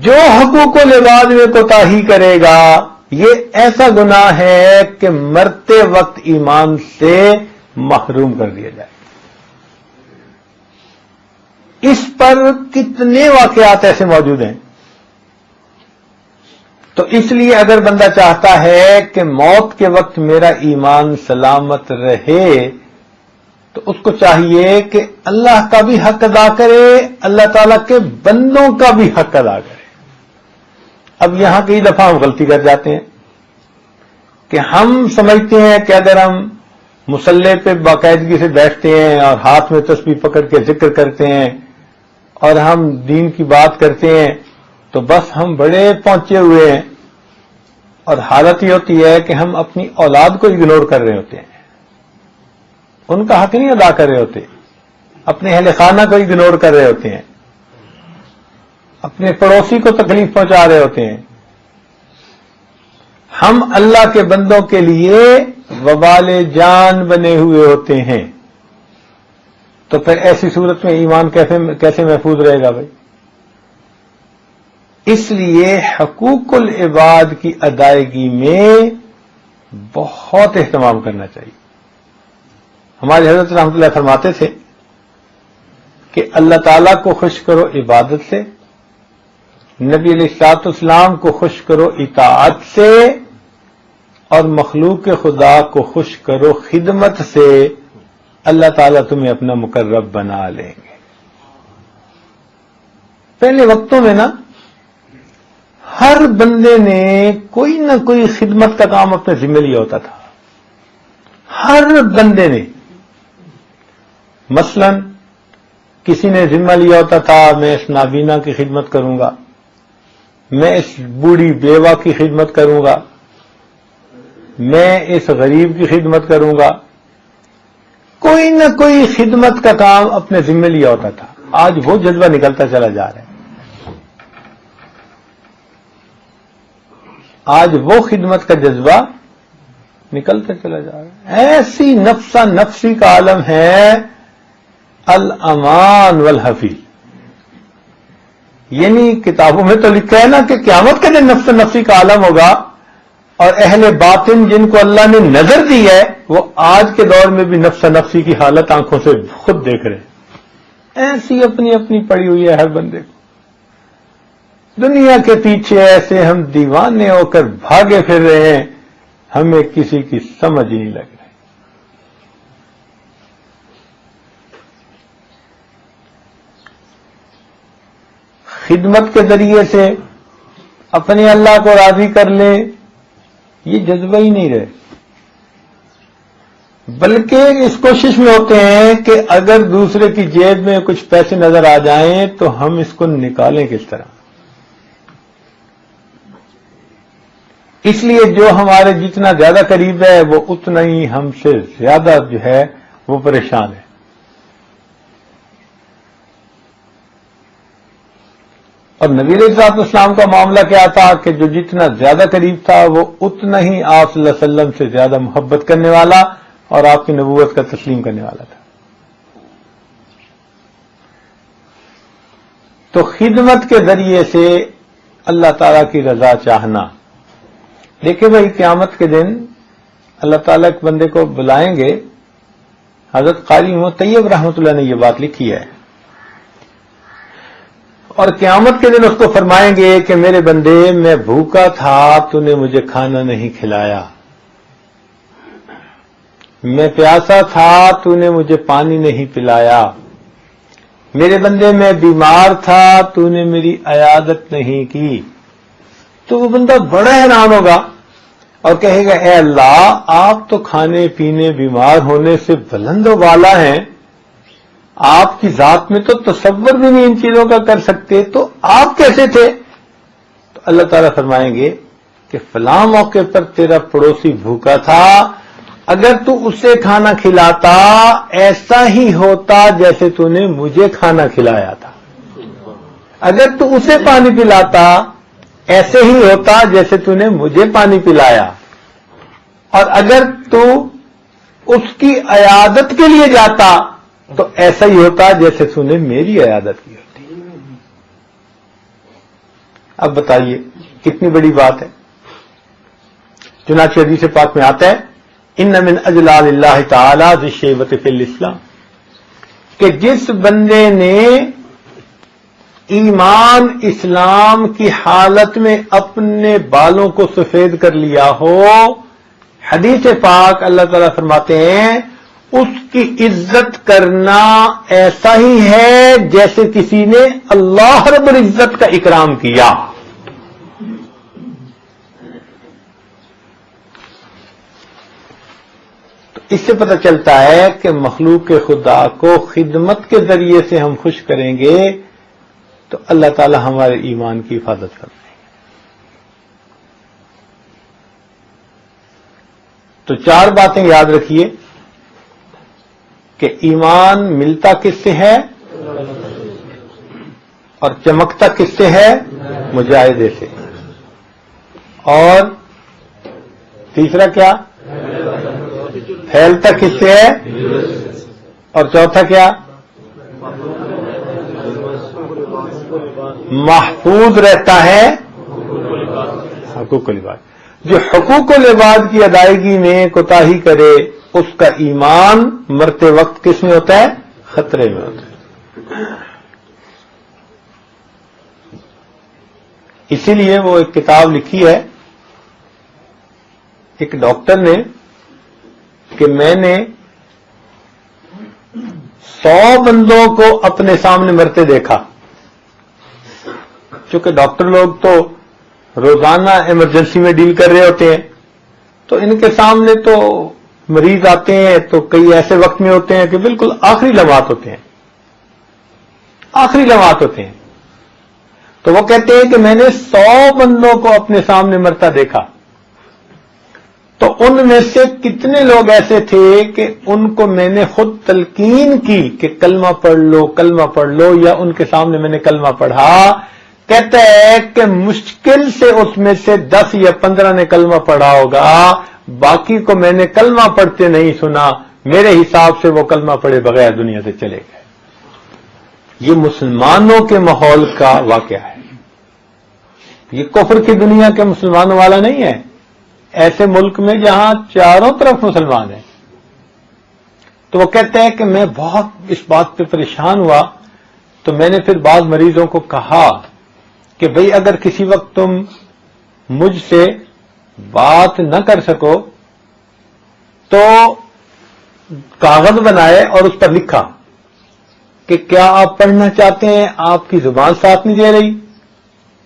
جو حقوق العباد میں کوتاہی کرے گا یہ ایسا گناہ ہے کہ مرتے وقت ایمان سے محروم کر دیا جائے۔ اس پر کتنے واقعات ایسے موجود ہیں۔ تو اس لیے اگر بندہ چاہتا ہے کہ موت کے وقت میرا ایمان سلامت رہے تو اس کو چاہیے کہ اللہ کا بھی حق ادا کرے، اللہ تعالیٰ کے بندوں کا بھی حق ادا کرے۔ اب یہاں کئی دفعہ ہم غلطی کر جاتے ہیں کہ ہم سمجھتے ہیں کہ اگر ہم مصلی پہ باقاعدگی سے بیٹھتے ہیں اور ہاتھ میں تسبیح پکڑ کے ذکر کرتے ہیں اور ہم دین کی بات کرتے ہیں تو بس ہم بڑے پہنچے ہوئے ہیں، اور حالت یہ ہوتی ہے کہ ہم اپنی اولاد کو اگنور کر رہے ہوتے ہیں، ان کا حق نہیں ادا کر رہے ہوتے، اپنے اہل خانہ کو اگنور کر رہے ہوتے ہیں، اپنے پڑوسی کو تکلیف پہنچا رہے ہوتے ہیں۔ ہم اللہ کے بندوں کے لیے وبال جان بنے ہوئے ہوتے ہیں، تو پھر ایسی صورت میں ایمان کیسے محفوظ رہے گا بھائی؟ اس لیے حقوق العباد کی ادائیگی میں بہت اہتمام کرنا چاہیے۔ ہمارے حضرت رحمۃ اللہ فرماتے تھے کہ اللہ تعالیٰ کو خوش کرو عبادت سے، نبی علیہ الصلوۃ والسلام کو خوش کرو اطاعت سے، اور مخلوق خدا کو خوش کرو خدمت سے، اللہ تعالیٰ تمہیں اپنا مقرب بنا لیں گے۔ پہلے وقتوں میں نا ہر بندے نے کوئی نہ کوئی خدمت کا کام اپنے ذمہ لیا ہوتا تھا، ہر بندے نے۔ مثلا کسی نے ذمہ لیا ہوتا تھا میں اس نابینا کی خدمت کروں گا، میں اس بوڑھی بیوہ کی خدمت کروں گا، میں اس غریب کی خدمت کروں گا، کوئی نہ کوئی خدمت کا کام اپنے ذمہ لیا ہوتا تھا۔ آج وہ جذبہ نکلتا چلا جا رہا ہے، آج وہ خدمت کا جذبہ نکلتا چلا جا رہا ہے۔ ایسی نفسا نفسی کا عالم ہے الامان والحفی، یعنی کتابوں میں تو لکھا ہے نا کہ قیامت کے دن نفس نفسی کا عالم ہوگا، اور اہل باطن جن کو اللہ نے نظر دی ہے وہ آج کے دور میں بھی نفس نفسی کی حالت آنکھوں سے خود دیکھ رہے ہیں۔ ایسی اپنی اپنی پڑی ہوئی ہے ہر بندے کو۔ دنیا کے پیچھے ایسے ہم دیوانے ہو کر بھاگے پھر رہے ہیں، ہمیں کسی کی سمجھ ہی نہیں لگ رہی۔ خدمت کے ذریعے سے اپنے اللہ کو راضی کر لیں، یہ جذبہ ہی نہیں رہے، بلکہ اس کوشش میں ہوتے ہیں کہ اگر دوسرے کی جیب میں کچھ پیسے نظر آ جائیں تو ہم اس کو نکالیں کس طرح۔ اس لیے جو ہمارے جتنا زیادہ قریب ہے وہ اتنا ہی ہم سے زیادہ جو ہے وہ پریشان ہے۔ اور نبی علیہ الصلوۃ والسلام کا معاملہ کیا تھا کہ جو جتنا زیادہ قریب تھا وہ اتنا ہی آپ صلی اللہ علیہ وسلم سے زیادہ محبت کرنے والا اور آپ کی نبوت کا تسلیم کرنے والا تھا۔ تو خدمت کے ذریعے سے اللہ تعالیٰ کی رضا چاہنا۔ دیکھیں بھائی قیامت کے دن اللہ تعالیٰ ایک بندے کو بلائیں گے، حضرت قاری محمد طیب رحمۃ اللہ نے یہ بات لکھی ہے، اور قیامت کے دن اس کو فرمائیں گے کہ میرے بندے میں بھوکا تھا تو نے مجھے کھانا نہیں کھلایا، میں پیاسا تھا تو نے مجھے پانی نہیں پلایا، میرے بندے میں بیمار تھا تو نے میری عیادت نہیں کی، تو وہ بندہ بڑا حیران ہوگا اور کہے گا اے اللہ، آپ تو کھانے پینے بیمار ہونے سے بلند و بالا ہیں، آپ کی ذات میں تو تصور بھی نہیں ان چیزوں کا کر سکتے، تو آپ کیسے تھے؟ تو اللہ تعالیٰ فرمائیں گے کہ فلاں موقع پر تیرا پڑوسی بھوکا تھا، اگر تو اسے کھانا کھلاتا ایسا ہی ہوتا جیسے تو نے مجھے کھانا کھلایا تھا، اگر تو اسے پانی پلاتا ایسے ہی ہوتا جیسے تو نے مجھے پانی پلایا، اور اگر تو اس کی عیادت کے لیے جاتا تو ایسا ہی ہوتا جیسے تو نے میری عیادت کی ہوتی۔ اب بتائیے کتنی بڑی بات ہے۔ چنانچہ حدیث پاک میں آتا ہے ان من اجلال اللہ تعالی ذی الشیبۃ فی الاسلام، کہ جس بندے نے ایمان اسلام کی حالت میں اپنے بالوں کو سفید کر لیا ہو، حدیث پاک اللہ تعالیٰ فرماتے ہیں اس کی عزت کرنا ایسا ہی ہے جیسے کسی نے اللہ رب العزت کا اکرام کیا۔ تو اس سے پتہ چلتا ہے کہ مخلوق خدا کو خدمت کے ذریعے سے ہم خوش کریں گے تو اللہ تعالی ہمارے ایمان کی حفاظت کرتے ہیں۔ تو چار باتیں یاد رکھیے کہ ایمان ملتا کس سے ہے اور چمکتا کس سے ہے؟ مجاہدے سے۔ اور تیسرا کیا؟ پھیلتا کس سے ہے؟ اور چوتھا کیا؟ محفوظ رہتا ہے حقوق العباد۔ جو حقوق العباد کی ادائیگی میں کوتاہی کرے اس کا ایمان مرتے وقت کس میں ہوتا ہے؟ خطرے میں ہوتا ہے۔ اسی لیے وہ ایک کتاب لکھی ہے ایک ڈاکٹر نے کہ میں نے 100 بندوں کو اپنے سامنے مرتے دیکھا، چونکہ ڈاکٹر لوگ تو روزانہ ایمرجنسی میں ڈیل کر رہے ہوتے ہیں، تو ان کے سامنے تو مریض آتے ہیں تو کئی ایسے وقت میں ہوتے ہیں کہ بالکل آخری لمحات ہوتے ہیں، آخری لمحات ہوتے ہیں۔ تو وہ کہتے ہیں کہ میں نے 100 بندوں کو اپنے سامنے مرتا دیکھا، تو ان میں سے کتنے لوگ ایسے تھے کہ ان کو میں نے خود تلقین کی کہ کلمہ پڑھ لو کلمہ پڑھ لو، یا ان کے سامنے میں نے کلمہ پڑھا۔ کہتا ہے کہ مشکل سے اس میں سے 10 یا 15 نے کلمہ پڑھا ہوگا، باقی کو میں نے کلمہ پڑھتے نہیں سنا، میرے حساب سے وہ کلمہ پڑھے بغیر دنیا سے چلے گئے۔ یہ مسلمانوں کے ماحول کا واقعہ ہے، یہ کفر کی دنیا کے مسلمانوں والا نہیں ہے۔ ایسے ملک میں جہاں چاروں طرف مسلمان ہیں۔ تو وہ کہتے ہیں کہ میں بہت اس بات پہ پریشان ہوا، تو میں نے پھر بعض مریضوں کو کہا کہ بھئی اگر کسی وقت تم مجھ سے بات نہ کر سکو تو کاغذ بنائے اور اس پر لکھا کہ کیا آپ پڑھنا چاہتے ہیں، آپ کی زبان ساتھ نہیں دے رہی۔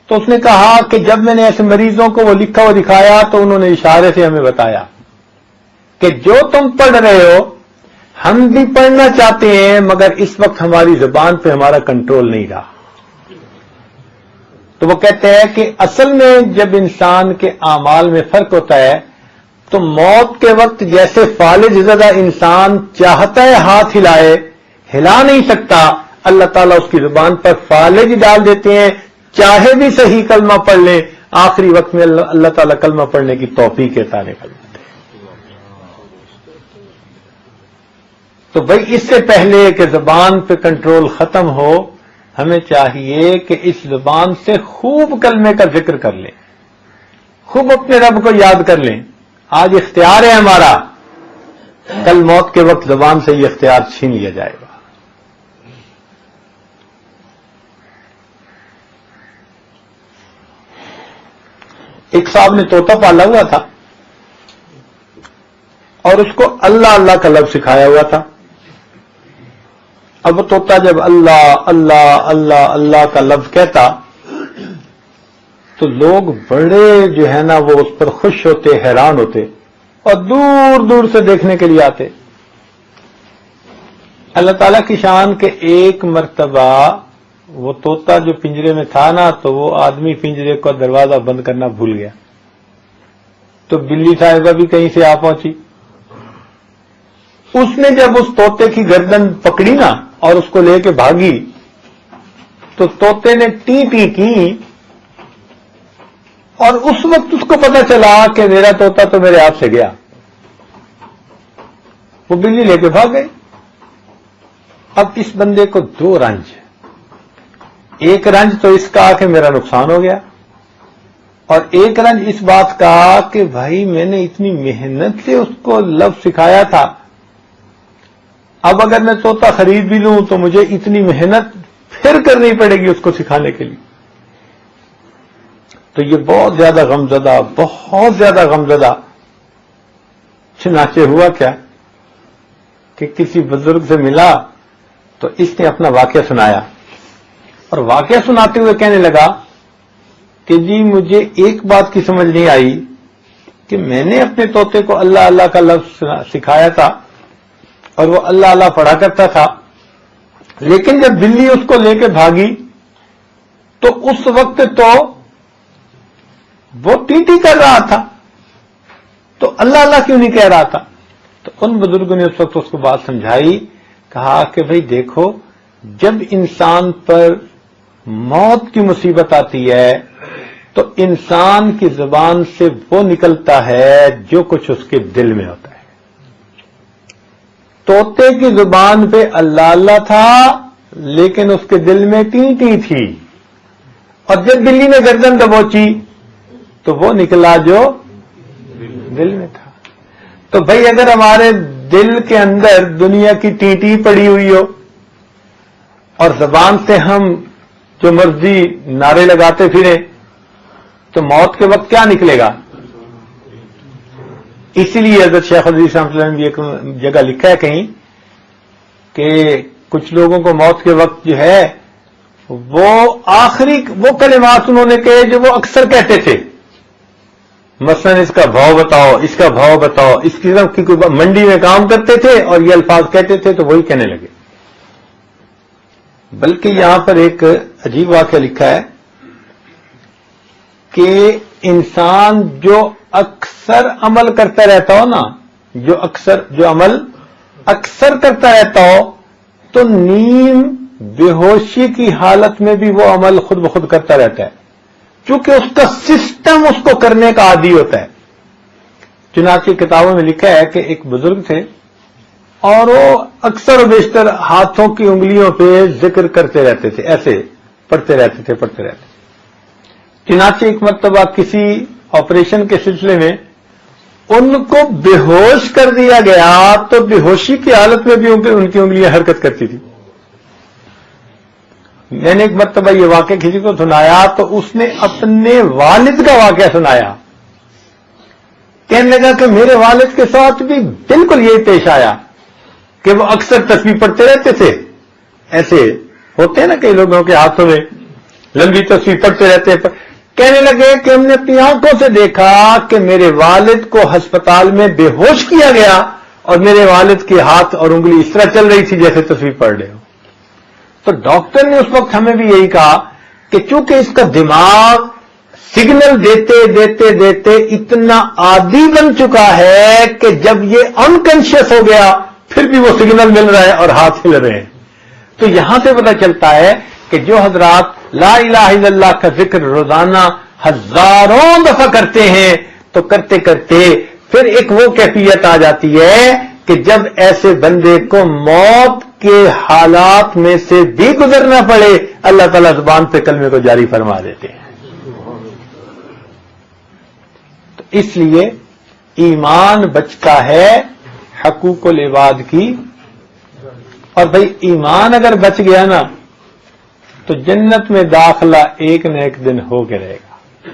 تو اس نے کہا کہ جب میں نے ایسے مریضوں کو وہ لکھا وہ دکھایا تو انہوں نے اشارے سے ہمیں بتایا کہ جو تم پڑھ رہے ہو ہم بھی پڑھنا چاہتے ہیں، مگر اس وقت ہماری زبان پہ ہمارا کنٹرول نہیں رہا۔ تو وہ کہتے ہیں کہ اصل میں جب انسان کے اعمال میں فرق ہوتا ہے تو موت کے وقت جیسے فالج زدہ انسان چاہتا ہے ہاتھ ہلائے، ہلا نہیں سکتا، اللہ تعالیٰ اس کی زبان پر فالج ڈال دیتے ہیں، چاہے بھی صحیح کلمہ پڑھ لیں، آخری وقت میں اللہ تعالیٰ کلمہ پڑھنے کی توفیق عطا کر دیتے ہیں۔ تو بھائی اس سے پہلے کہ زبان پہ کنٹرول ختم ہو، ہمیں چاہیے کہ اس زبان سے خوب کلمے کا ذکر کر لیں، خوب اپنے رب کو یاد کر لیں۔ آج اختیار ہے ہمارا، کل موت کے وقت زبان سے یہ اختیار چھین لیا جائے گا۔ ایک صاحب نے طوطا پالا ہوا تھا اور اس کو اللہ اللہ کا لفظ سکھایا ہوا تھا. اب وہ طوطا جب اللہ اللہ اللہ اللہ کا لفظ کہتا تو لوگ بڑے جو ہے نا وہ اس پر خوش ہوتے، حیران ہوتے اور دور دور سے دیکھنے کے لیے آتے. اللہ تعالیٰ کی شان کے ایک مرتبہ وہ طوطا جو پنجرے میں تھا نا تو وہ آدمی پنجرے کا دروازہ بند کرنا بھول گیا، تو بلی صاحبہ بھی کہیں سے آ پہنچی. اس نے جب اس طوطے کی گردن پکڑی نا اور اس کو لے کے بھاگی تو طوطے نے ٹی ٹی کی، اور اس وقت اس کو پتا چلا کہ میرا طوطا تو میرے ہاتھ سے گیا. وہ بلی لے کے بھاگ گئی. اب اس بندے کو دو رنج، ایک رنج تو اس کا کہ میرا نقصان ہو گیا، اور ایک رنج اس بات کا کہ بھائی میں نے اتنی محنت سے اس کو لفظ سکھایا تھا، اب اگر میں طوطا خرید بھی لوں تو مجھے اتنی محنت پھر کرنی پڑے گی اس کو سکھانے کے لیے. تو یہ بہت زیادہ غمزدہ، بہت زیادہ غمزدہ. چنانچہ ہوا کیا کہ کسی بزرگ سے ملا تو اس نے اپنا واقعہ سنایا، اور واقعہ سناتے ہوئے کہنے لگا کہ جی مجھے ایک بات کی سمجھ نہیں آئی کہ میں نے اپنے طوطے کو اللہ اللہ کا لفظ سکھایا تھا اور وہ اللہ اللہ پڑھا کرتا تھا، لیکن جب بلی اس کو لے کے بھاگی تو اس وقت تو وہ ٹی ٹی کر رہا تھا، تو اللہ اللہ کیوں نہیں کہہ رہا تھا؟ تو ان بزرگوں نے اس وقت اس کو بات سمجھائی، کہا کہ بھئی دیکھو، جب انسان پر موت کی مصیبت آتی ہے تو انسان کی زبان سے وہ نکلتا ہے جو کچھ اس کے دل میں ہوتا ہے. طوطے کی زبان پہ اللہ اللہ تھا لیکن اس کے دل میں ٹی ٹی تھی، اور جب بلی نے گردن دبوچی تو وہ نکلا جو دل میں تھا. تو بھئی اگر ہمارے دل کے اندر دنیا کی ٹی ٹی پڑی ہوئی ہو اور زبان سے ہم جو مرضی نعرے لگاتے پھریں تو موت کے وقت کیا نکلے گا؟ اسی لیے حضرت شیخ الحدیث رحمۃ اللہ نے بھی ایک جگہ لکھا ہے کہیں کہ کچھ لوگوں کو موت کے وقت جو ہے وہ آخری وہ کلمات انہوں نے کہے جو وہ اکثر کہتے تھے، مثلا اس کا بھاؤ بتاؤ، اس کا بھاؤ بتاؤ. اس قسم کی کوئی منڈی میں کام کرتے تھے اور یہ الفاظ کہتے تھے تو وہی کہنے لگے. بلکہ یہاں پر ایک عجیب واقعہ لکھا ہے کہ انسان جو اکثر عمل کرتا رہتا ہو نا، جو عمل اکثر کرتا رہتا ہو تو نیم بے ہوشی کی حالت میں بھی وہ عمل خود بخود کرتا رہتا ہے، چونکہ اس کا سسٹم اس کو کرنے کا عادی ہوتا ہے. چنانچہ کتابوں میں لکھا ہے کہ ایک بزرگ تھے اور وہ اکثر و بیشتر ہاتھوں کی انگلیوں پہ ذکر کرتے رہتے تھے، ایسے پڑھتے رہتے تھے. چنانچہ ایک مرتبہ کسی آپریشن کے سلسلے میں ان کو بے ہوش کر دیا گیا تو بے ہوشی کی حالت میں بھی ان کی انگلیاں حرکت کرتی تھی. میں نے ایک مرتبہ یہ واقعہ کسی کو سنایا تو اس نے اپنے والد کا واقعہ سنایا، کہنے لگا کہ میرے والد کے ساتھ بھی بالکل یہی پیش آیا کہ وہ اکثر تسبیح پڑھتے رہتے تھے. ایسے ہوتے ہیں نا کئی لوگوں کے ہاتھوں میں لمبی تسبیح پڑھتے رہتے. کہنے لگے کہ ہم نے اپنی آنکھوں سے دیکھا کہ میرے والد کو ہسپتال میں بے ہوش کیا گیا اور میرے والد کے ہاتھ اور انگلی اس طرح چل رہی تھی جیسے تسبیح پڑھ رہے ہو. تو ڈاکٹر نے اس وقت ہمیں بھی یہی کہا کہ چونکہ اس کا دماغ سگنل دیتے دیتے دیتے اتنا عادی بن چکا ہے کہ جب یہ انکانشیس ہو گیا پھر بھی وہ سگنل مل رہا ہے اور ہاتھ ہل رہے ہیں. تو یہاں سے پتہ چلتا ہے کہ جو حضرات لا الہ الا اللہ کا ذکر روزانہ ہزاروں دفعہ کرتے ہیں تو کرتے کرتے پھر ایک وہ کیفیت آ جاتی ہے کہ جب ایسے بندے کو موت کے حالات میں سے بھی گزرنا پڑے اللہ تعالیٰ زبان پہ کلمے کو جاری فرما دیتے ہیں. تو اس لیے ایمان بچتا ہے حقوق العباد کی، اور بھئی ایمان اگر بچ گیا نا تو جنت میں داخلہ ایک نہ ایک دن ہو کے رہے گا.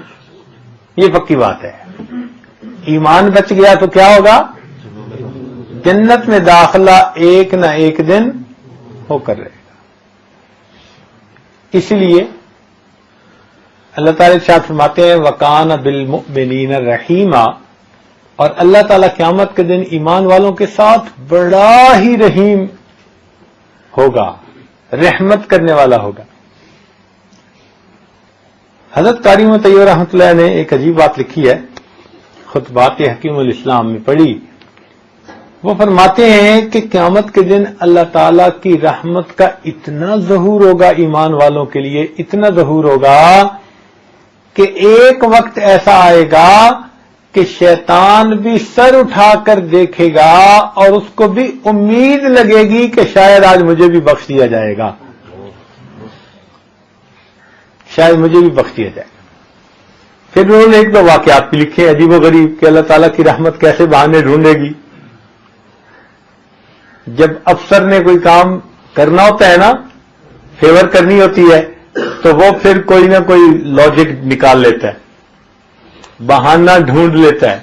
یہ پکی بات ہے. ایمان بچ گیا تو کیا ہوگا؟ جنت میں داخلہ ایک نہ ایک دن ہو کر رہے گا. اس لیے اللہ تعالیٰ ارشاد فرماتے ہیں وَكَانَ بِالْمُؤْمِنِينَ رَحِيمًا، اور اللہ تعالیٰ قیامت کے دن ایمان والوں کے ساتھ بڑا ہی رحیم ہوگا، رحمت کرنے والا ہوگا. حضرت قاری طیب رحمۃ اللہ نے ایک عجیب بات لکھی ہے، خطبات حکیم الاسلام میں پڑھی. وہ فرماتے ہیں کہ قیامت کے دن اللہ تعالیٰ کی رحمت کا اتنا ظہور ہوگا ایمان والوں کے لیے، اتنا ظہور ہوگا کہ ایک وقت ایسا آئے گا کہ شیطان بھی سر اٹھا کر دیکھے گا اور اس کو بھی امید لگے گی کہ شاید آج مجھے بھی بخش دیا جائے گا، شاید مجھے بھی بخش دیا جائے گا. پھر انہوں نے ایک دو واقعات بھی لکھے عجیب و غریب کہ اللہ تعالیٰ کی رحمت کیسے بہانے ڈھونڈے گی. جب افسر نے کوئی کام کرنا ہوتا ہے نا، فیور کرنی ہوتی ہے، تو وہ پھر کوئی نہ کوئی لاجک نکال لیتا ہے، بہانہ ڈھونڈ لیتا ہے،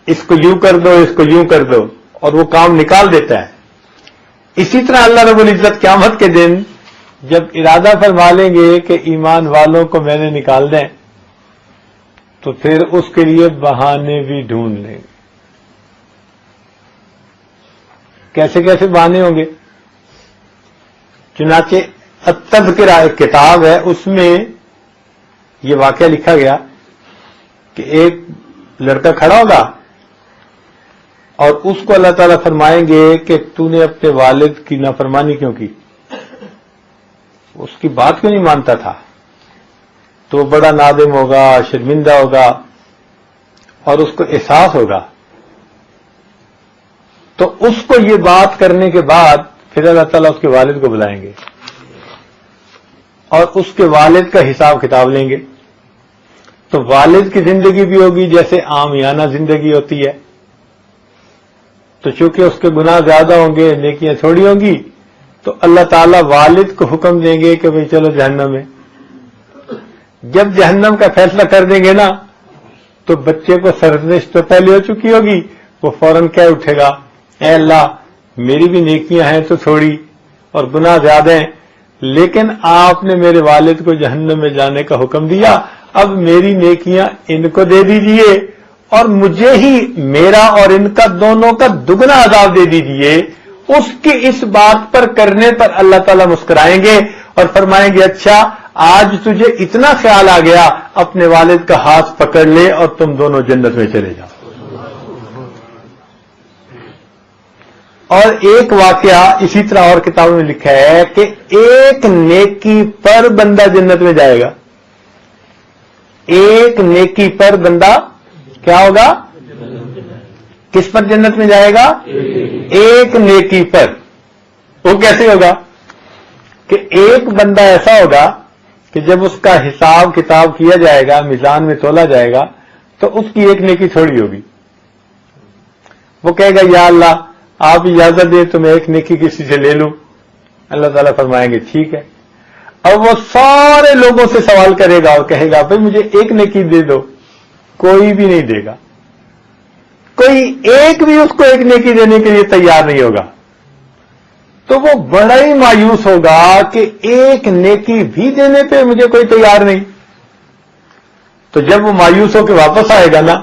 اس کو یوں کر دو، اس کو یوں کر دو، اور وہ کام نکال دیتا ہے. اسی طرح اللہ رب العزت قیامت کے دن جب ارادہ فرما لیں گے کہ ایمان والوں کو میں نے نکال دیں، تو پھر اس کے لیے بہانے بھی ڈھونڈ لیں گے. کیسے کیسے بہانے ہوں گے؟ چنانچہ التذکرہ ایک کتاب ہے، اس میں یہ واقعہ لکھا گیا کہ ایک لڑکا کھڑا ہوگا اور اس کو اللہ تعالیٰ فرمائیں گے کہ تو نے اپنے والد کی نافرمانی کیوں کی، اس کی بات کیوں نہیں مانتا تھا. تو بڑا نادم ہوگا، شرمندہ ہوگا اور اس کو احساس ہوگا. تو اس کو یہ بات کرنے کے بعد پھر اللہ تعالیٰ اس کے والد کو بلائیں گے اور اس کے والد کا حساب کتاب لیں گے. تو والد کی زندگی بھی ہوگی جیسے عامیانہ زندگی ہوتی ہے، تو چونکہ اس کے گناہ زیادہ ہوں گے، نیکیاں تھوڑی ہوں گی، تو اللہ تعالیٰ والد کو حکم دیں گے کہ بھئی چلو جہنم میں. جب جہنم کا فیصلہ کر دیں گے نا، تو بچے کو سرزنش تو پہلے ہو چکی ہوگی، وہ فوراً کہہ اٹھے گا اے اللہ میری بھی نیکیاں ہیں تو تھوڑی اور گناہ زیادہ ہیں، لیکن آپ نے میرے والد کو جہنم میں جانے کا حکم دیا، اب میری نیکیاں ان کو دے دیجئے اور مجھے ہی میرا اور ان کا دونوں کا دگنا عذاب دے دیجئے. اس کی اس بات پر کرنے پر اللہ تعالیٰ مسکرائیں گے اور فرمائیں گے اچھا آج تجھے اتنا خیال آ گیا، اپنے والد کا ہاتھ پکڑ لے اور تم دونوں جنت میں چلے جاؤ. اور ایک واقعہ اسی طرح اور کتابوں میں لکھا ہے کہ ایک نیکی پر بندہ جنت میں جائے گا. ایک نیکی پر بندہ کیا ہوگا؟ کس پر جنت میں جائے گا؟ ایک نیکی پر. وہ کیسے ہوگا کہ ایک بندہ ایسا ہوگا کہ جب اس کا حساب کتاب کیا جائے گا، میزان میں تولا جائے گا، تو اس کی ایک نیکی تھوڑی ہوگی. وہ کہے گا یا اللہ آپ اجازت دیں تو میں ایک نیکی کسی سے لے لوں. اللہ تعالیٰ فرمائیں گے ٹھیک ہے. اب وہ سارے لوگوں سے سوال کرے گا اور کہے گا بھائی مجھے ایک نیکی دے دو. کوئی بھی نہیں دے گا، کوئی ایک بھی اس کو ایک نیکی دینے کے لیے تیار نہیں ہوگا. تو وہ بڑا ہی مایوس ہوگا کہ ایک نیکی بھی دینے پہ مجھے کوئی تیار نہیں. تو جب وہ مایوس ہو کے واپس آئے گا نا،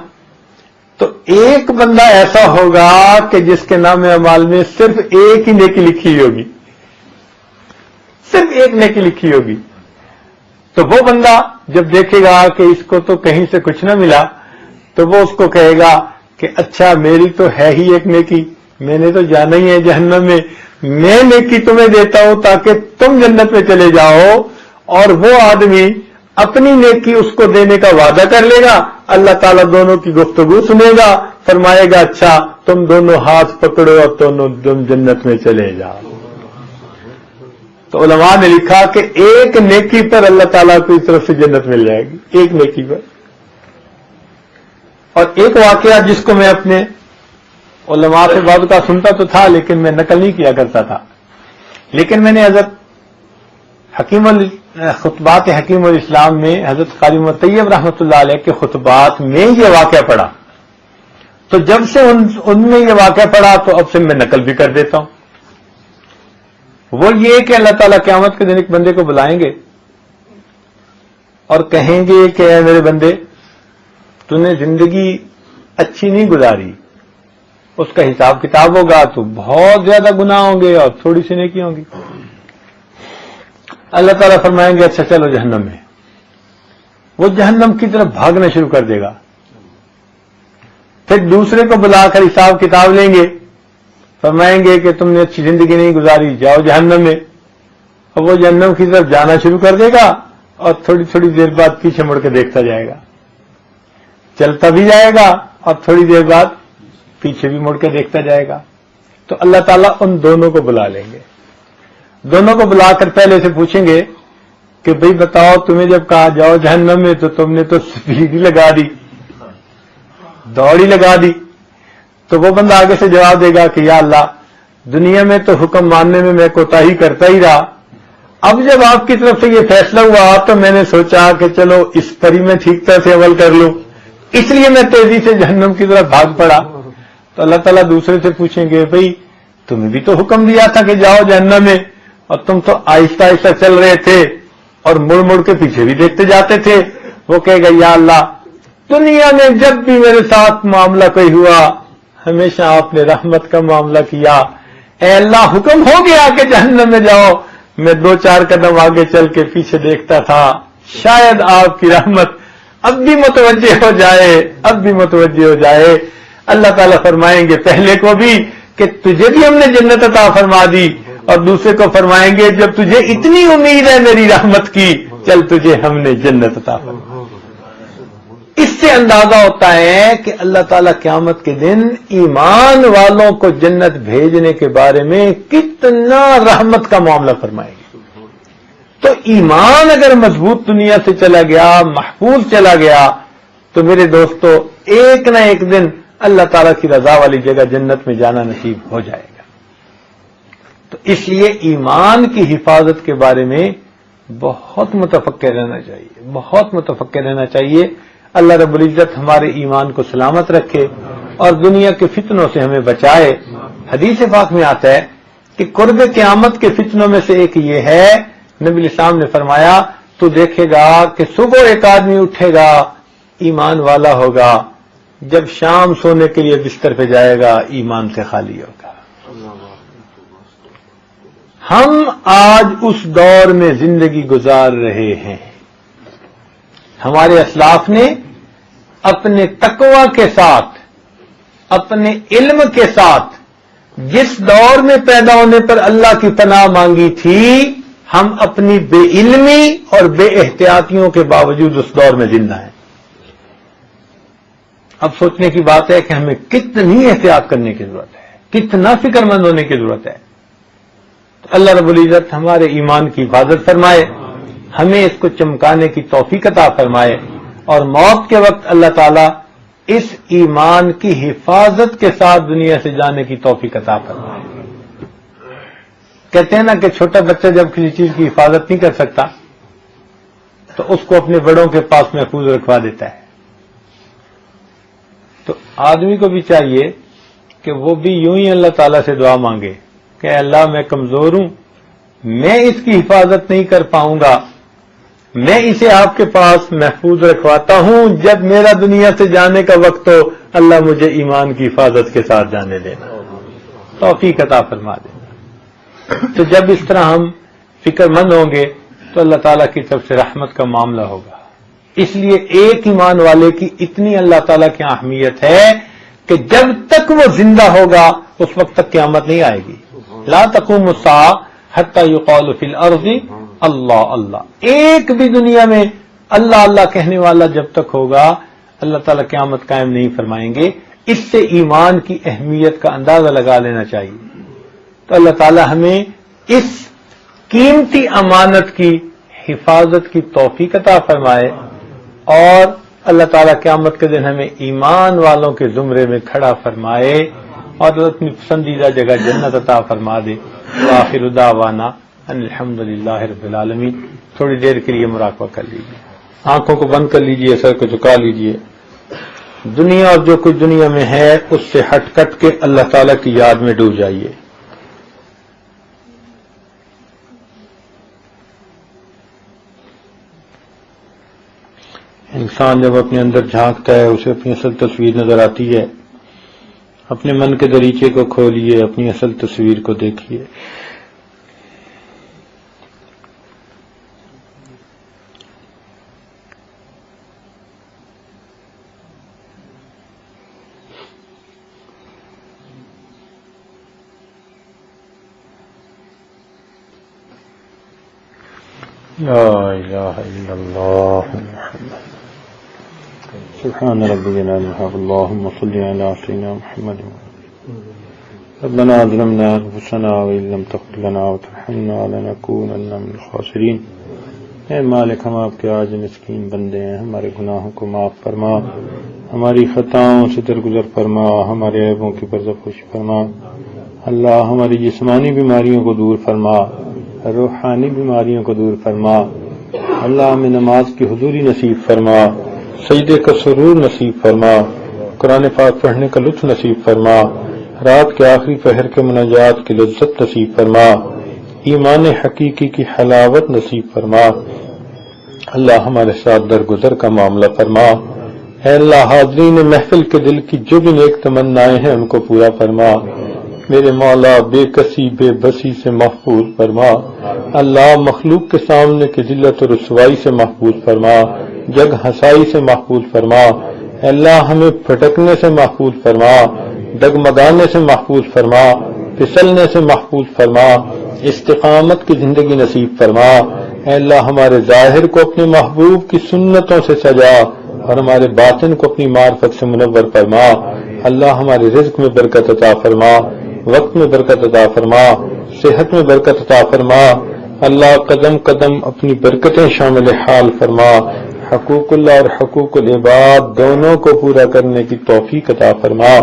تو ایک بندہ ایسا ہوگا کہ جس کے نام اعمال میں صرف ایک ہی نیکی لکھی ہوگی، صرف ایک نیکی لکھی ہوگی. تو وہ بندہ جب دیکھے گا کہ اس کو تو کہیں سے کچھ نہ ملا، تو وہ اس کو کہے گا کہ اچھا میری تو ہے ہی ایک نیکی، میں نے تو جانا ہی ہے جہنم میں، میں نیکی تمہیں دیتا ہوں تاکہ تم جنت میں چلے جاؤ. اور وہ آدمی اپنی نیکی اس کو دینے کا وعدہ کر لے گا. اللہ تعالیٰ دونوں کی گفتگو سنے گا، فرمائے گا اچھا تم دونوں ہاتھ پکڑو اور تم جنت میں چلے جاؤ. تو علماء نے لکھا کہ ایک نیکی پر اللہ تعالیٰ کی طرف سے جنت مل جائے گی، ایک نیکی پر. اور ایک واقعہ جس کو میں اپنے علماء سے بعض کا سنتا تو تھا لیکن میں نقل نہیں کیا کرتا تھا، لیکن میں نے حضرت خطبات حکیم الاسلام میں حضرت قاری طیب رحمۃ اللہ علیہ کے خطبات میں یہ واقعہ پڑھا. تو جب سے ان میں یہ واقعہ پڑا تو اب سے میں نقل بھی کر دیتا ہوں. وہ یہ کہ اللہ تعالیٰ قیامت کے دن ایک بندے کو بلائیں گے اور کہیں گے کہ اے میرے بندے تو نے زندگی اچھی نہیں گزاری. اس کا حساب کتاب ہوگا تو بہت زیادہ گناہ ہوں گے اور تھوڑی سی نیکی ہوں گی. اللہ تعالیٰ فرمائیں گے اچھا چلو جہنم میں. وہ جہنم کی طرف بھاگنا شروع کر دے گا. پھر دوسرے کو بلا کر حساب کتاب لیں گے, فرمائیں گے کہ تم نے اچھی زندگی نہیں گزاری, جاؤ جہنم میں. اور وہ جہنم کی طرف جانا شروع کر دے گا اور تھوڑی تھوڑی دیر بعد پیچھے مڑ کے دیکھتا جائے گا, چلتا بھی جائے گا اور تھوڑی دیر بعد پیچھے بھی مڑ کے دیکھتا جائے گا. تو اللہ تعالیٰ ان دونوں کو بلا لیں گے. دونوں کو بلا کر پہلے سے پوچھیں گے کہ بھئی بتاؤ تمہیں جب کہا جاؤ جہنم میں تو تم نے تو سپیڈ ہی لگا دی, دوڑ ہی لگا دی. تو وہ بندہ آگے سے جواب دے گا کہ یا اللہ دنیا میں تو حکم ماننے میں میں کوتاہی کرتا ہی رہا, اب جب آپ کی طرف سے یہ فیصلہ ہوا تو میں نے سوچا کہ چلو اس پر ہی میں ٹھیک طرح سے عمل کر لوں, اس لیے میں تیزی سے جہنم کی طرف بھاگ پڑا. تو اللہ تعالیٰ دوسرے سے پوچھیں گے بھئی تمہیں بھی تو حکم دیا تھا کہ جاؤ جہنم میں اور تم تو آہستہ آہستہ چل رہے تھے اور مڑ مڑ کے پیچھے بھی دیکھتے جاتے تھے. وہ کہے گا یا اللہ دنیا میں جب بھی میرے ساتھ معاملہ کوئی ہوا ہمیشہ آپ نے رحمت کا معاملہ کیا. اے اللہ حکم ہو گیا کہ جہنم میں جاؤ, میں 2-4 قدم آگے چل کے پیچھے دیکھتا تھا, شاید آپ کی رحمت اب بھی متوجہ ہو جائے, اب بھی متوجہ ہو جائے. اللہ تعالیٰ فرمائیں گے پہلے کو بھی کہ تجھے بھی ہم نے جنت عطا فرما دی, اور دوسرے کو فرمائیں گے جب تجھے اتنی امید ہے میری رحمت کی چل تجھے ہم نے جنت عطا فرما. اس سے اندازہ ہوتا ہے کہ اللہ تعالیٰ قیامت کے دن ایمان والوں کو جنت بھیجنے کے بارے میں کتنا رحمت کا معاملہ فرمائے گی. تو ایمان اگر مضبوط دنیا سے چلا گیا, محفوظ چلا گیا, تو میرے دوستو ایک نہ ایک دن اللہ تعالیٰ کی رضا والی جگہ جنت میں جانا نصیب ہو جائے گا. تو اس لیے ایمان کی حفاظت کے بارے میں بہت متفکر رہنا چاہیے, بہت متفکر رہنا چاہیے. اللہ رب العزت ہمارے ایمان کو سلامت رکھے اور دنیا کے فتنوں سے ہمیں بچائے. حدیث پاک میں آتا ہے کہ قرب قیامت کے فتنوں میں سے ایک یہ ہے, نبی علیہ السلام نے فرمایا تو دیکھے گا کہ صبح ایک آدمی اٹھے گا ایمان والا ہوگا, جب شام سونے کے لیے بستر پہ جائے گا ایمان سے خالی ہوگا. ہم آج اس دور میں زندگی گزار رہے ہیں. ہمارے اسلاف نے اپنے تقوی کے ساتھ, اپنے علم کے ساتھ جس دور میں پیدا ہونے پر اللہ کی پناہ مانگی تھی, ہم اپنی بے علمی اور بے احتیاطیوں کے باوجود اس دور میں زندہ ہیں. اب سوچنے کی بات ہے کہ ہمیں کتنی احتیاط کرنے کی ضرورت ہے, کتنا فکر مند ہونے کی ضرورت ہے. تو اللہ رب العزت ہمارے ایمان کی حفاظت فرمائے, ہمیں اس کو چمکانے کی توفیق عطا فرمائے, اور موت کے وقت اللہ تعالیٰ اس ایمان کی حفاظت کے ساتھ دنیا سے جانے کی توفیق عطا فرمائے. کہتے ہیں نا کہ چھوٹا بچہ جب کسی چیز کی حفاظت نہیں کر سکتا تو اس کو اپنے بڑوں کے پاس محفوظ رکھوا دیتا ہے. تو آدمی کو بھی چاہیے کہ وہ بھی یوں ہی اللہ تعالیٰ سے دعا مانگے کہ اللہ میں کمزور ہوں, میں اس کی حفاظت نہیں کر پاؤں گا, میں اسے آپ کے پاس محفوظ رکھواتا ہوں, جب میرا دنیا سے جانے کا وقت ہو اللہ مجھے ایمان کی حفاظت کے ساتھ جانے دینا, توفیق عطا فرما دینا. تو جب اس طرح ہم فکر مند ہوں گے تو اللہ تعالیٰ کی طرف سے رحمت کا معاملہ ہوگا. اس لیے ایک ایمان والے کی اتنی اللہ تعالیٰ کی اہمیت ہے کہ جب تک وہ زندہ ہوگا اس وقت تک قیامت نہیں آئے گی. لا تقوم الساعة حتى يقال في الارض اللہ اللہ. ایک بھی دنیا میں اللہ اللہ کہنے والا جب تک ہوگا اللہ تعالیٰ قیامت قائم نہیں فرمائیں گے. اس سے ایمان کی اہمیت کا اندازہ لگا لینا چاہیے. تو اللہ تعالیٰ ہمیں اس قیمتی امانت کی حفاظت کی توفیق عطا فرمائے, اور اللہ تعالیٰ قیامت کے دن ہمیں ایمان والوں کے زمرے میں کھڑا فرمائے اور اپنی پسندیدہ جگہ جنت عطا فرما دے. آخر دعوانا ان الحمدللہ رب العالمین. تھوڑی دیر کے لیے مراقبہ کر لیجیے, آنکھوں کو بند کر لیجیے, سر کو جھکا لیجیے. دنیا اور جو کچھ دنیا میں ہے اس سے ہٹ کٹ کے اللہ تعالیٰ کی یاد میں ڈوب جائیے. انسان جب اپنے اندر جھانکتا ہے اسے اپنی اصل تصویر نظر آتی ہے. اپنے من کے دریچے کو کھولیے، اپنی اصل تصویر کو دیکھیے. لا الہ الا اللہ محمد سبحان ربی العظیم اللہم صل علی سیدنا محمد ربنا ظلمنا انفسنا وان لم تغفر لنا وترحمنا لنکونن من الخاسرین. اے مالک، ہم آپ کے عاجز مسکین بندے ہیں، ہمارے گناہوں کو معاف فرما، ہماری خطاؤں سے درگزر فرما، ہمارے عیبوں کی پردپوش فرما. اللہ ہماری جسمانی بیماریوں کو دور فرما، روحانی بیماریوں کو دور فرما. اللہ ہمیں نماز کی حضوری نصیب فرما، سجدے کا سرور نصیب فرما، قرآن پاک پڑھنے کا لطف نصیب فرما، رات کے آخری پہر کے مناجات کی لذت نصیب فرما، ایمان حقیقی کی حلاوت نصیب فرما. اللہ ہمارے ساتھ درگزر کا معاملہ فرما. اے اللہ حاضرین محفل کے دل کی جو بھی نیک تمنائیں ہیں ان کو پورا فرما. میرے مولا بے کسی بے بسی سے محفوظ فرما. اللہ مخلوق کے سامنے کی ذلت و رسوائی سے محفوظ فرما، جگ ہنسائی سے محفوظ فرما. اللہ ہمیں پھٹکنے سے محفوظ فرما، ڈگمگانے سے محفوظ فرما، پھسلنے سے محفوظ فرما، استقامت کی زندگی نصیب فرما. اے اللہ ہمارے ظاہر کو اپنے محبوب کی سنتوں سے سجا اور ہمارے باطن کو اپنی معرفت سے منور فرما. اللہ ہمارے رزق میں برکت عطا فرما، وقت میں برکت عطا فرما، صحت میں برکت عطا فرما. اللہ قدم قدم اپنی برکتیں شامل حال فرما. حقوق اللہ اور حقوق العباد دونوں کو پورا کرنے کی توفیق عطا فرما.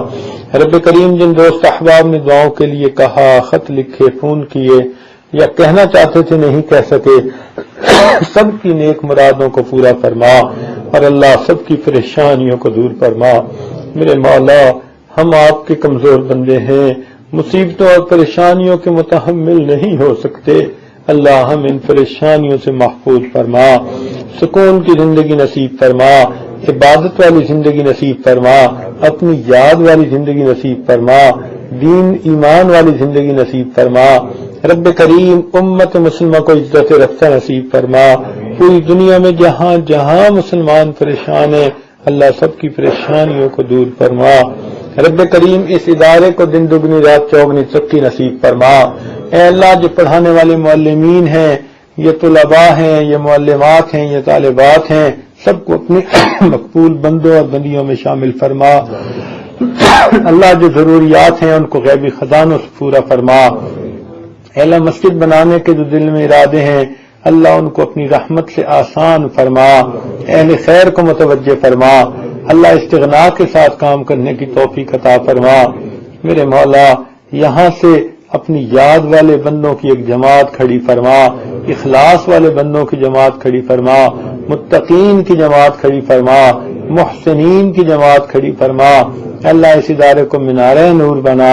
رب کریم جن دوست احباب نے دعاؤں کے لیے کہا، خط لکھے، فون کیے یا کہنا چاہتے تھے نہیں کہہ سکے، سب کی نیک مرادوں کو پورا فرما اور اللہ سب کی پریشانیوں کو دور فرما. میرے مولا ہم آپ کے کمزور بندے ہیں، مصیبتوں اور پریشانیوں کے متحمل نہیں ہو سکتے. اللہ ہم ان پریشانیوں سے محفوظ فرما، سکون کی زندگی نصیب فرما، عبادت والی زندگی نصیب فرما، اپنی یاد والی زندگی نصیب فرما، دین ایمان والی زندگی نصیب فرما. رب کریم امت مسلمہ کو عزت رفتہ نصیب فرما. پوری دنیا میں جہاں جہاں مسلمان پریشان ہیں اللہ سب کی پریشانیوں کو دور فرما. رب کریم اس ادارے کو دن دگنی رات چوگنی ترقی نصیب فرما. اے اللہ جو پڑھانے والے معلمین ہیں، یہ طلباء ہیں، یہ معلمات ہیں، یہ طالبات ہیں، سب کو اپنے مقبول بندوں اور بندیوں میں شامل فرما. اللہ جو ضروریات ہیں ان کو غیبی خزانوں سے پورا فرما. اے اللہ مسجد بنانے کے جو دل میں ارادے ہیں اللہ ان کو اپنی رحمت سے آسان فرما. اہل خیر کو متوجہ فرما. اللہ استغنا کے ساتھ کام کرنے کی توفیق عطا فرما. میرے مولا یہاں سے اپنی یاد والے بندوں کی ایک جماعت کھڑی فرما، اخلاص والے بندوں کی جماعت کھڑی فرما، متقین کی جماعت کھڑی فرما، محسنین کی جماعت کھڑی فرما. اللہ اس ادارے کو مینار نور بنا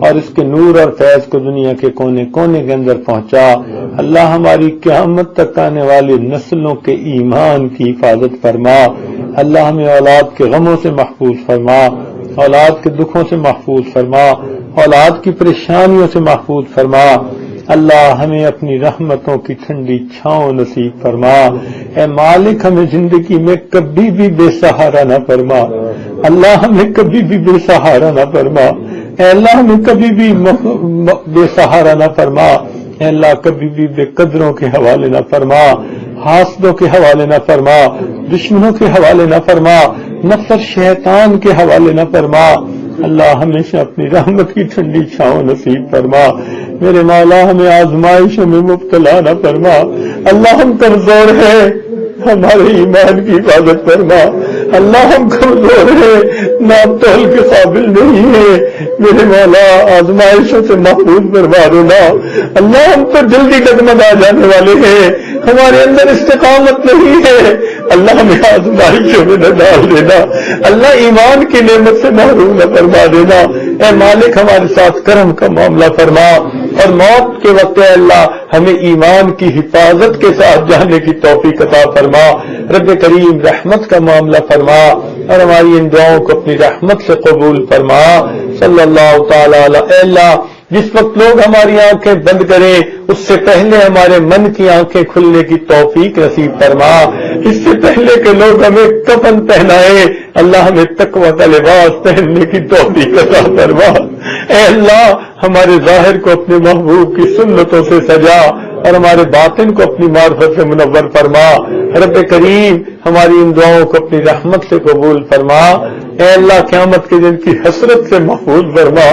اور اس کے نور اور فیض کو دنیا کے کونے کونے کے اندر پہنچا. اللہ ہماری قیامت تک آنے والی نسلوں کے ایمان کی حفاظت فرما. اللہ ہمیں اولاد کے غموں سے محفوظ فرما، اولاد کے دکھوں سے محفوظ فرما، اولاد کی پریشانیوں سے محفوظ فرما. اللہ ہمیں اپنی رحمتوں کی ٹھنڈی چھاؤں نصیب فرما. اے مالک ہمیں زندگی میں کبھی بھی بے سہارا نہ فرما. اللہ ہمیں کبھی بھی بے سہارا نہ فرما. اے اللہ ہمیں کبھی بھی بے سہارا نہ فرما. اے اللہ کبھی بھی بے قدروں کے حوالے نہ فرما، حاسدوں کے حوالے نہ فرما، دشمنوں کے حوالے نہ فرما، نفس اور شیطان کے حوالے نہ فرما. اللہ ہمیشہ اپنی رحمت کی ٹھنڈی چھاؤں نصیب فرما. میرے مولا ہمیں آزمائشوں میں مبتلا نہ فرما. اللہ ہم کمزور ہیں، ہمارے ایمان کی حفاظت فرما. اللہ ہم کمزور ہیں، نام تول کے قابل نہیں ہے. میرے مولا آزمائشوں سے محفوظ فرما دینا. اللہ ہم تو جلدی ڈگمگا جانے والے ہیں، ہمارے اندر استقامت نہیں ہے. اللہ ہمیں آزمائشوں میں نہ ڈال دینا، اللہ ایمان کی نعمت سے محروم نہ فرما دینا۔ اے مالک ہمارے ساتھ کرم کا معاملہ فرما، اور موت کے وقت اے اللہ ہمیں ایمان کی حفاظت کے ساتھ جانے کی توفیق عطا فرما۔ رب کریم رحمت کا معاملہ فرما، اور ہماری ان دعاؤں کو اپنی رحمت سے قبول فرما۔ صلی اللہ تعالی اے اللہ جس وقت لوگ ہماری آنکھیں بند کریں اس سے پہلے ہمارے من کی آنکھیں کھلنے کی توفیق نصیب فرما، اس سے پہلے کہ لوگ ہمیں کفن پہنائے اللہ ہمیں تقویٰ کا لباس پہننے کی توفیق عطا فرما۔ اے اللہ ہمارے ظاہر کو اپنے محبوب کی سنتوں سے سجا، اور ہمارے باطن کو اپنی معرفت سے منور فرما۔ رب کریم ہماری ان دعاؤں کو اپنی رحمت سے قبول فرما۔ اے اللہ قیامت کے دن کی حسرت سے محفوظ فرما،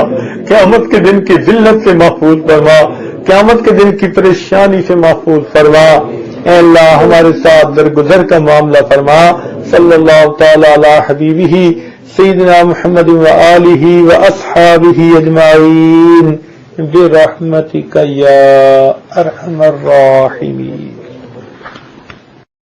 قیامت کے دن کی ذلت سے محفوظ فرما، قیامت کے دن کی پریشانی سے محفوظ فرما۔ اے اللہ ہمارے ساتھ درگزر کا معاملہ فرما۔ صلی اللہ تعالی علی حبیبہ سیدنا محمد وآلہ واصحابہ اجمعین برحمتک یا ارحم الراحمین۔